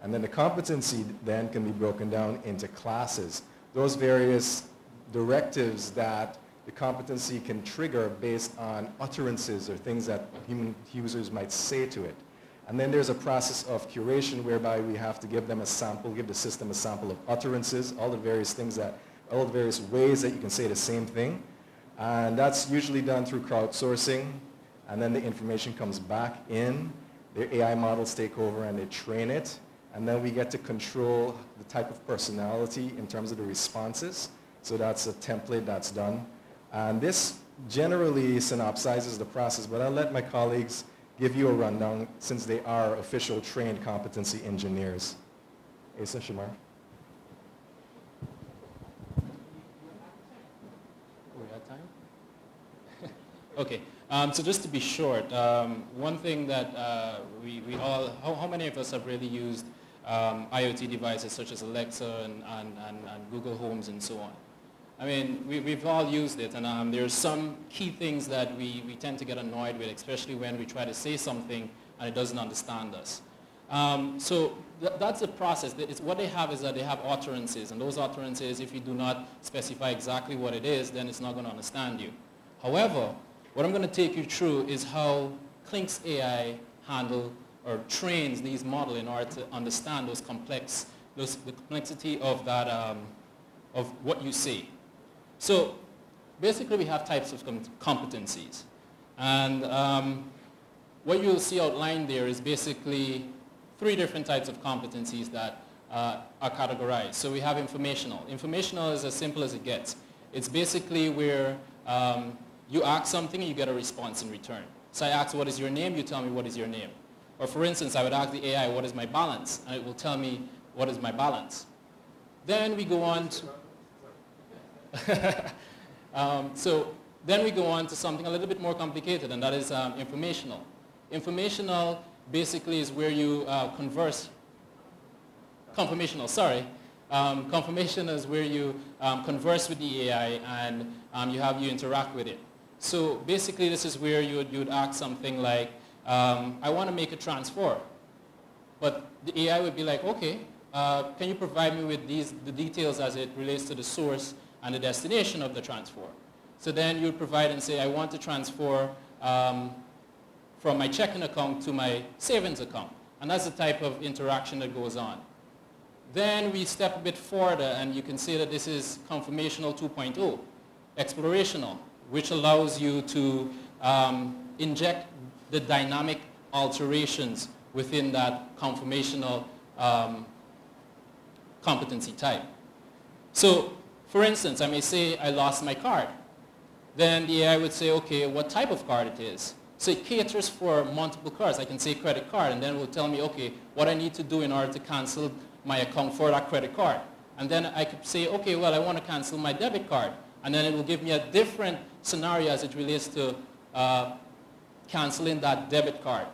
And then the competency then can be broken down into classes. Those various directives that the competency can trigger based on utterances or things that human users might say to it. And then there's a process of curation whereby we have to give them a sample, give the system a sample of utterances, all the various ways that you can say the same thing. And that's usually done through crowdsourcing. And then the information comes back in. Their AI models take over and they train it. And then we get to control the type of personality in terms of the responses. So that's a template that's done. And this generally synopsizes the process, but I'll let my colleagues give you a rundown since they are official trained competency engineers. Asa Shamar. We have time? Okay, so just to be short, one thing that we all, how many of us have really used IoT devices such as Alexa and Google Homes and so on? I mean, we've all used it, and there's some key things that we tend to get annoyed with, especially when we try to say something and it doesn't understand us. So that's the process. What they have is that they have utterances, and those utterances, if you do not specify exactly what it is, then it's not going to understand you. However, what I'm going to take you through is how Clinks AI handle or trains these models in order to understand the complexity of that, of what you say. So basically we have types of competencies. And what you'll see outlined there is basically 3 different types of competencies that are categorized. So we have informational. Informational is as simple as it gets. It's basically where you ask something and you get a response in return. So I ask, what is your name? You tell me, what is your name? Or for instance, I would ask the AI, what is my balance? And it will tell me, what is my balance? Then we go on to... then we go on to something a little bit more complicated, and that is informational. Informational basically is where you converse. Conformational, sorry. Conformation is where you converse with the AI and you interact with it. So basically this is where you'd ask something like, I want to make a transfer. But the AI would be like, okay, can you provide me with the details as it relates to the source and the destination of the transfer? So then you'd provide and say, I want to transfer from my checking account to my savings account. And that's the type of interaction that goes on. Then we step a bit further, and you can see that this is conformational 2.0, explorational, which allows you to inject the dynamic alterations within that conformational competency type. So, for instance, I may say I lost my card. Then the AI would say, okay, what type of card it is. So it caters for multiple cards. I can say credit card, and then it will tell me, okay, what I need to do in order to cancel my account for that credit card. And then I could say, okay, well, I want to cancel my debit card. And then it will give me a different scenario as it relates to canceling that debit card.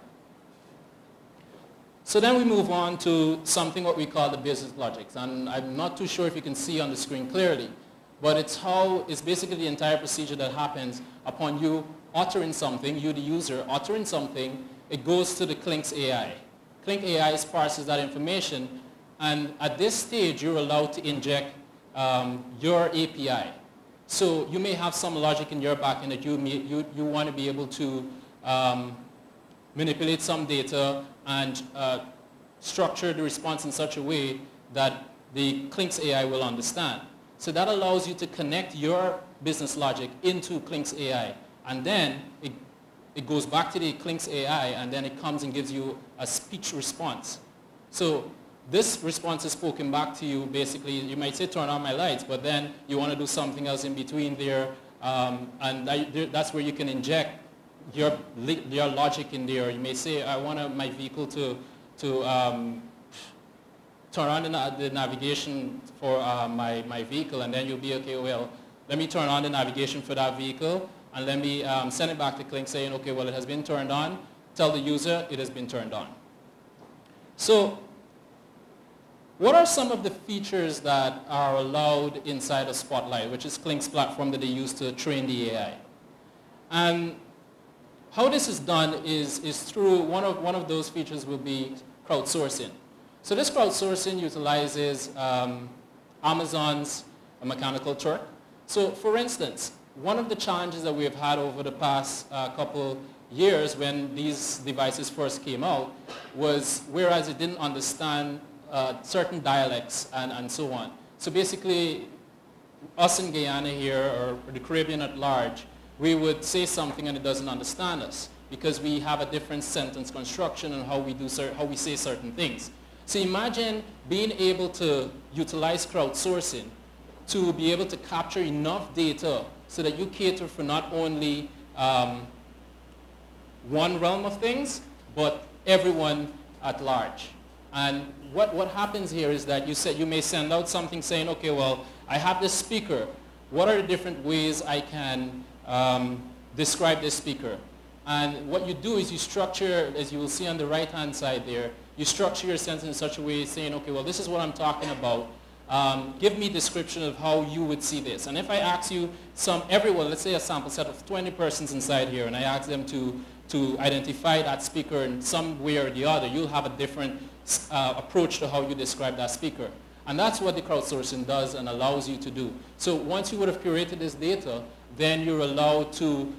So then we move on to something what we call the business logics. And I'm not too sure if you can see on the screen clearly, but it's basically the entire procedure that happens upon you uttering something, you the user uttering something, it goes to the Clinks AI. Clinks AI parses that information, and at this stage you're allowed to inject your API. So you may have some logic in your backend that you want to be able to manipulate some data and structure the response in such a way that the Clinks AI will understand. So that allows you to connect your business logic into Clinks AI. And then it goes back to the Clinks AI, and then it comes and gives you a speech response. So this response is spoken back to you. Basically, you might say turn on my lights, but then you want to do something else in between there, and that's where you can inject your logic in there. You may say, I want my vehicle to turn on the navigation for my vehicle, and then you'll be, okay, well, let me turn on the navigation for that vehicle, and let me send it back to Clinks saying, okay, well, it has been turned on. Tell the user it has been turned on. So what are some of the features that are allowed inside of Spotlight, which is Clinks' platform that they use to train the AI? And how this is done is through one of those features will be crowdsourcing. So this crowdsourcing utilizes Amazon's Mechanical Turk. So for instance, one of the challenges that we have had over the past couple years when these devices first came out was whereas it didn't understand certain dialects and so on. So basically, us in Guyana here, or the Caribbean at large, we would say something and it doesn't understand us because we have a different sentence construction and how we say certain things. So imagine being able to utilize crowdsourcing to be able to capture enough data so that you cater for not only one realm of things, but everyone at large. And what happens here is that you may send out something saying, okay, well, I have this speaker. What are the different ways I can describe this speaker? And what you do is you structure, as you will see on the right-hand side there, you structure your sentence in such a way saying, okay, well, this is what I'm talking about. Give me a description of how you would see this. And if I ask you everyone, let's say a sample set of 20 persons inside here, and I ask them to identify that speaker in some way or the other, you'll have a different approach to how you describe that speaker. And that's what the crowdsourcing does and allows you to do. So once you would have curated this data, then you're allowed to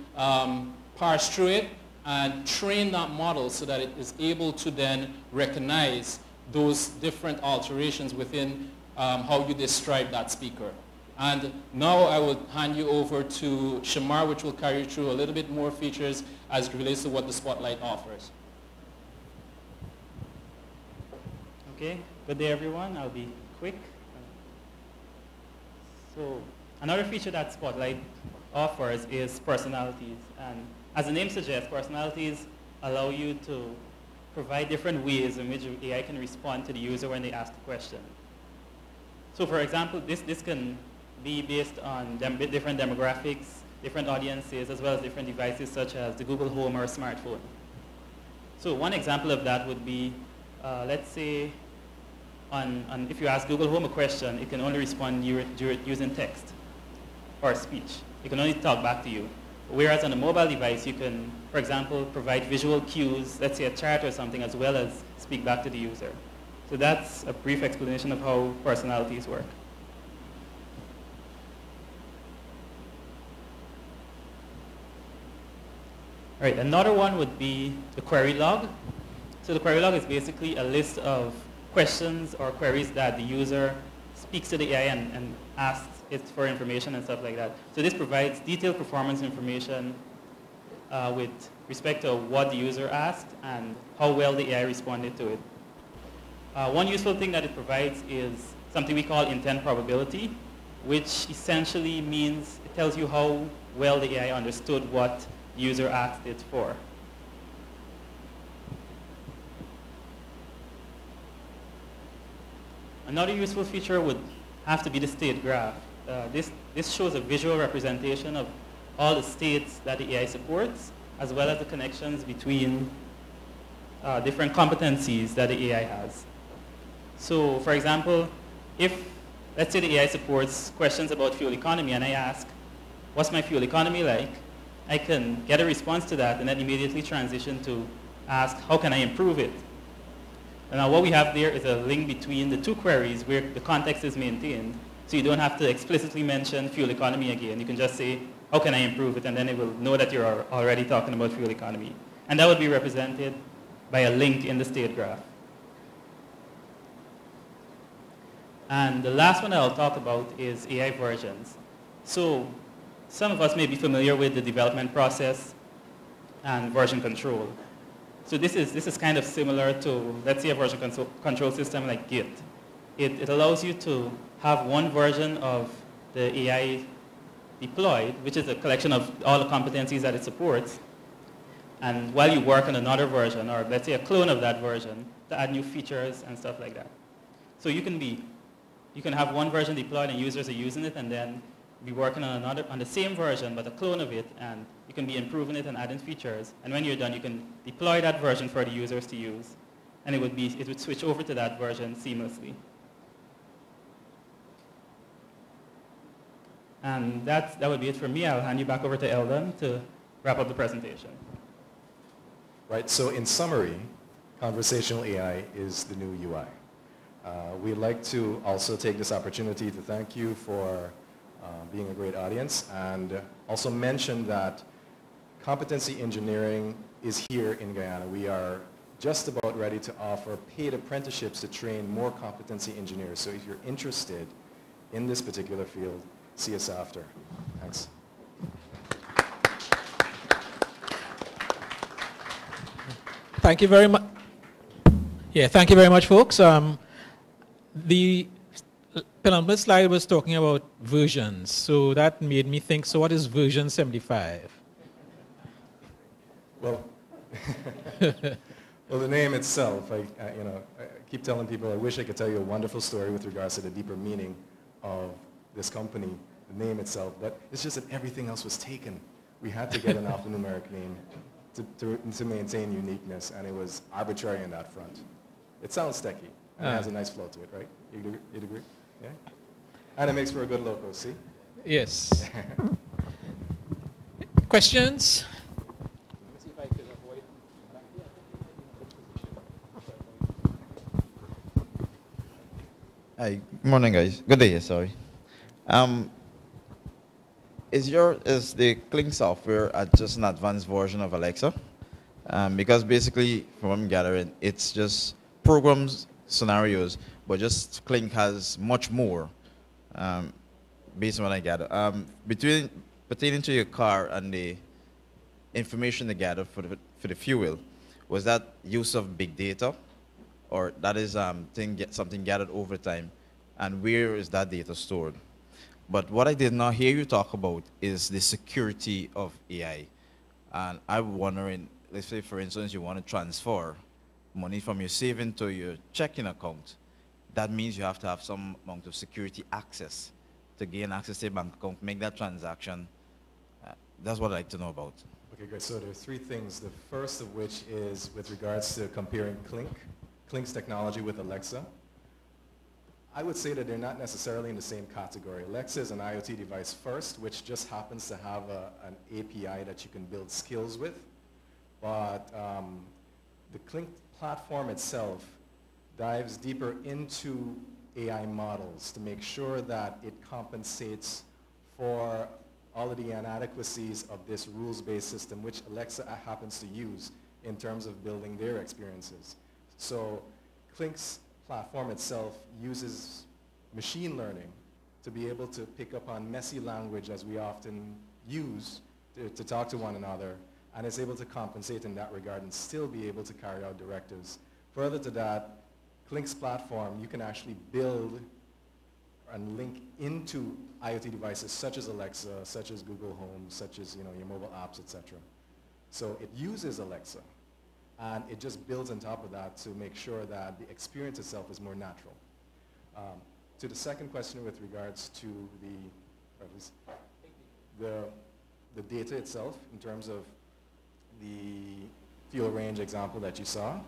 parse through it and train that model so that it is able to then recognize those different alterations within how you describe that speaker. And now I will hand you over to Shamar, which will carry you through a little bit more features as it relates to what the Spotlight offers. Okay, good day everyone. I'll be quick. So another feature that Spotlight offers is personalities. And as the name suggests, personalities allow you to provide different ways in which AI can respond to the user when they ask a question. So for example, this can be based on different demographics, different audiences, as well as different devices such as the Google Home or a smartphone. So one example of that would be, let's say, if you ask Google Home a question, it can only respond using text or speech. It can only talk back to you. Whereas on a mobile device, you can, for example, provide visual cues, let's say a chart or something, as well as speak back to the user. So that's a brief explanation of how personalities work. All right, another one would be the query log. So the query log is basically a list of questions or queries that the user speaks to the AI and asks it for information and stuff like that. So this provides detailed performance information with respect to what the user asked and how well the AI responded to it. One useful thing that it provides is something we call intent probability, which essentially means it tells you how well the AI understood what the user asked it for. Another useful feature would have to be the state graph. This shows a visual representation of all the states that the AI supports, as well as the connections between different competencies that the AI has. So, for example, if, let's say the AI supports questions about fuel economy, and I ask, what's my fuel economy like? I can get a response to that and then immediately transition to ask, how can I improve it? And now what we have there is a link between the two queries where the context is maintained. So you don't have to explicitly mention fuel economy again. You can just say, how can I improve it? And then it will know that you're already talking about fuel economy. And that would be represented by a link in the state graph. And the last one I'll talk about is AI versions. So some of us may be familiar with the development process and version control. So this is kind of similar to, let's say, a version control system like Git. It allows you to have one version of the AI deployed, which is a collection of all the competencies that it supports. And while you work on another version, or let's say a clone of that version, to add new features and stuff like that. So you can have one version deployed and users are using it, and then be working on the same version, but a clone of it, and you can be improving it and adding features. And when you're done, you can deploy that version for the users to use, and it would switch over to that version seamlessly. And that would be it for me. I'll hand you back over to Eldon to wrap up the presentation. Right, so in summary, conversational AI is the new UI. We'd like to also take this opportunity to thank you for being a great audience, and also mention that competency engineering is here in Guyana. We are just about ready to offer paid apprenticeships to train more competency engineers. So if you're interested in this particular field, see us after. Thanks. Thank you very much. Yeah, thank you very much, folks. The penultimate slide was talking about versions, so that made me think, so what is version 75? Well, well, the name itself, keep telling people, I wish I could tell you a wonderful story with regards to the deeper meaning of this company, the name itself, but it's just that everything else was taken. We had to get an alphanumeric name to maintain uniqueness, and it was arbitrary on that front. It sounds techy, and it has a nice flow to it, right? You'd agree? Yeah? And it makes for a good logo, see? Yes. Questions? Hi, good morning, guys. Good day, sorry. Is the Clink software just an advanced version of Alexa? Because basically, from what I'm gathering, it's just programs, scenarios, but just Clink has much more, based on what I gather. Pertaining to your car and the information they gather for the fuel, was that use of big data, or that is something gathered over time, and where is that data stored? But what I did not hear you talk about is the security of AI. And I'm wondering, let's say, for instance, you want to transfer money from your saving to your checking account. That means you have to have some amount of security access to gain access to your bank account, make that transaction. That's what I'd like to know about. Okay, great. So there are three things. The first of which is with regards to comparing Clink's technology with Alexa. I would say that they're not necessarily in the same category. Alexa is an IoT device first, which just happens to have an API that you can build skills with. But the Clink platform itself dives deeper into AI models to make sure that it compensates for all of the inadequacies of this rules-based system, which Alexa happens to use in terms of building their experiences. So Clink's platform itself uses machine learning to be able to pick up on messy language as we often use to talk to one another, and it's able to compensate in that regard and still be able to carry out directives. Further to that, Clink's platform, you can actually build and link into IoT devices such as Alexa, such as Google Home, such as your mobile apps, etc. So it uses Alexa, and it just builds on top of that to make sure that the experience itself is more natural. To the second question with regards to the data itself, in terms of the fuel range example that you saw,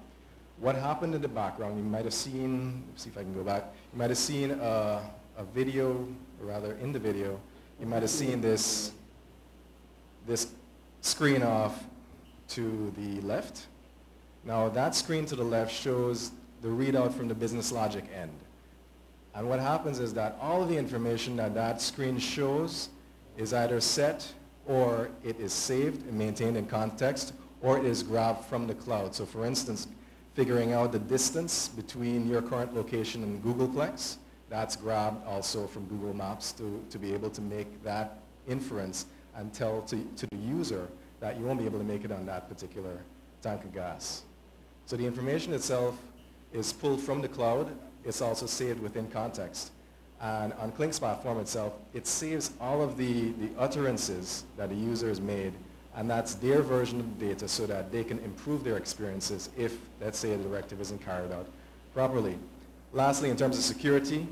what happened in the background, you might have seen, let's see if I can go back, you might have seen a video, or rather in the video, you might have seen this screen off to the left. Now that screen to the left shows the readout from the business logic end. And what happens is that all of the information that that screen shows is either set, or it is saved and maintained in context, or it is grabbed from the cloud. So for instance, figuring out the distance between your current location and Googleplex, that's grabbed also from Google Maps to be able to make that inference and tell to the user that you won't be able to make it on that particular tank of gas. So the information itself is pulled from the cloud. It's also saved within context. And on Clink's platform itself, it saves all of the utterances that the user has made, and that's their version of the data so that they can improve their experiences if, let's say, a directive isn't carried out properly. Lastly, in terms of security,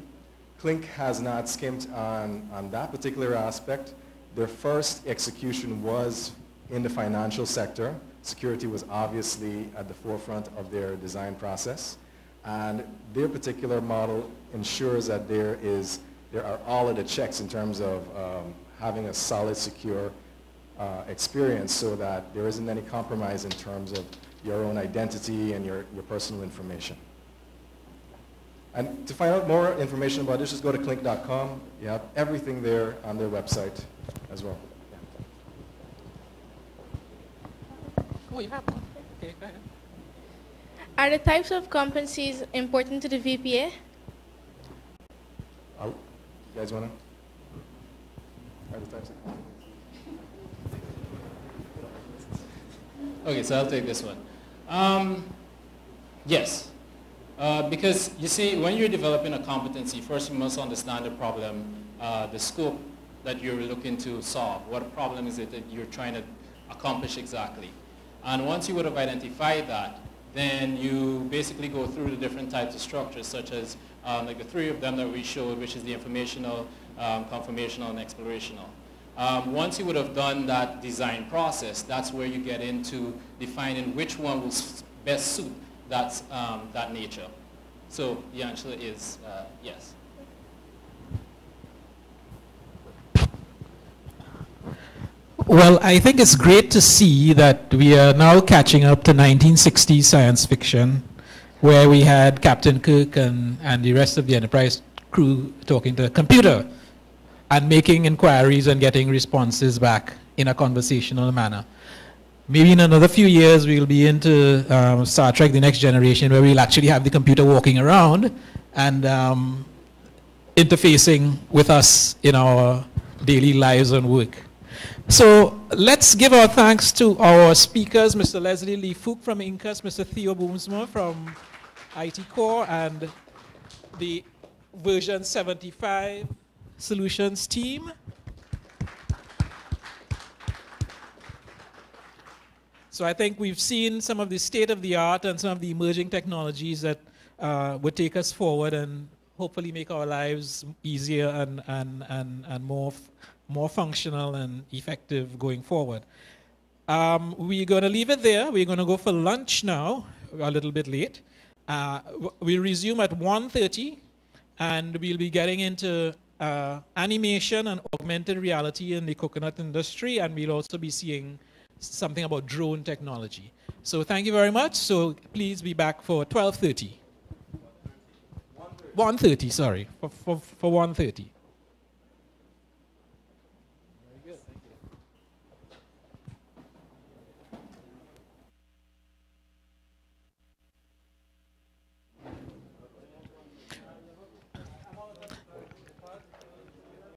Clink has not skimped on that particular aspect. Their first execution was in the financial sector. Security was obviously at the forefront of their design process. And their particular model ensures that there are all of the checks in terms of having a solid, secure experience so that there isn't any compromise in terms of your own identity and your personal information. And to find out more information about this, just go to clink.com. You have everything there on their website as well. Oh, you have one. Okay, go ahead. Are the types of competencies important to the VPA? You guys want to? Are the types of Okay, so I'll take this one. Yes. Because you see, when you're developing a competency, first you must understand the problem, the scope that you're looking to solve. What problem is it that you're trying to accomplish exactly? And once you would have identified that, then you basically go through the different types of structures, such as like the three of them that we showed, which is the informational, conformational, and explorational. Once you would have done that design process, that's where you get into defining which one will best suit that, that nature. So the answer is yes. Well, I think it's great to see that we are now catching up to 1960s science fiction, where we had Captain Kirk and the rest of the Enterprise crew talking to a computer and making inquiries and getting responses back in a conversational manner. Maybe in another few years we'll be into Star Trek The Next Generation, where we'll actually have the computer walking around and interfacing with us in our daily lives and work. So let's give our thanks to our speakers, Mr. Leslie Lee Fook from INCUS, Mr. Theo Boomsma from IT Core, and the version 75 solutions team. So I think we've seen some of the state-of-the-art and some of the emerging technologies that would take us forward and hopefully make our lives easier and more functional and effective going forward. We're going to leave it there. We're going to go for lunch now, a little bit late. We'll resume at 1:30, and we'll be getting into animation and augmented reality in the coconut industry, and we'll also be seeing something about drone technology. So thank you very much. So please be back for 12:30. 1:30, sorry, for 1:30. Very good.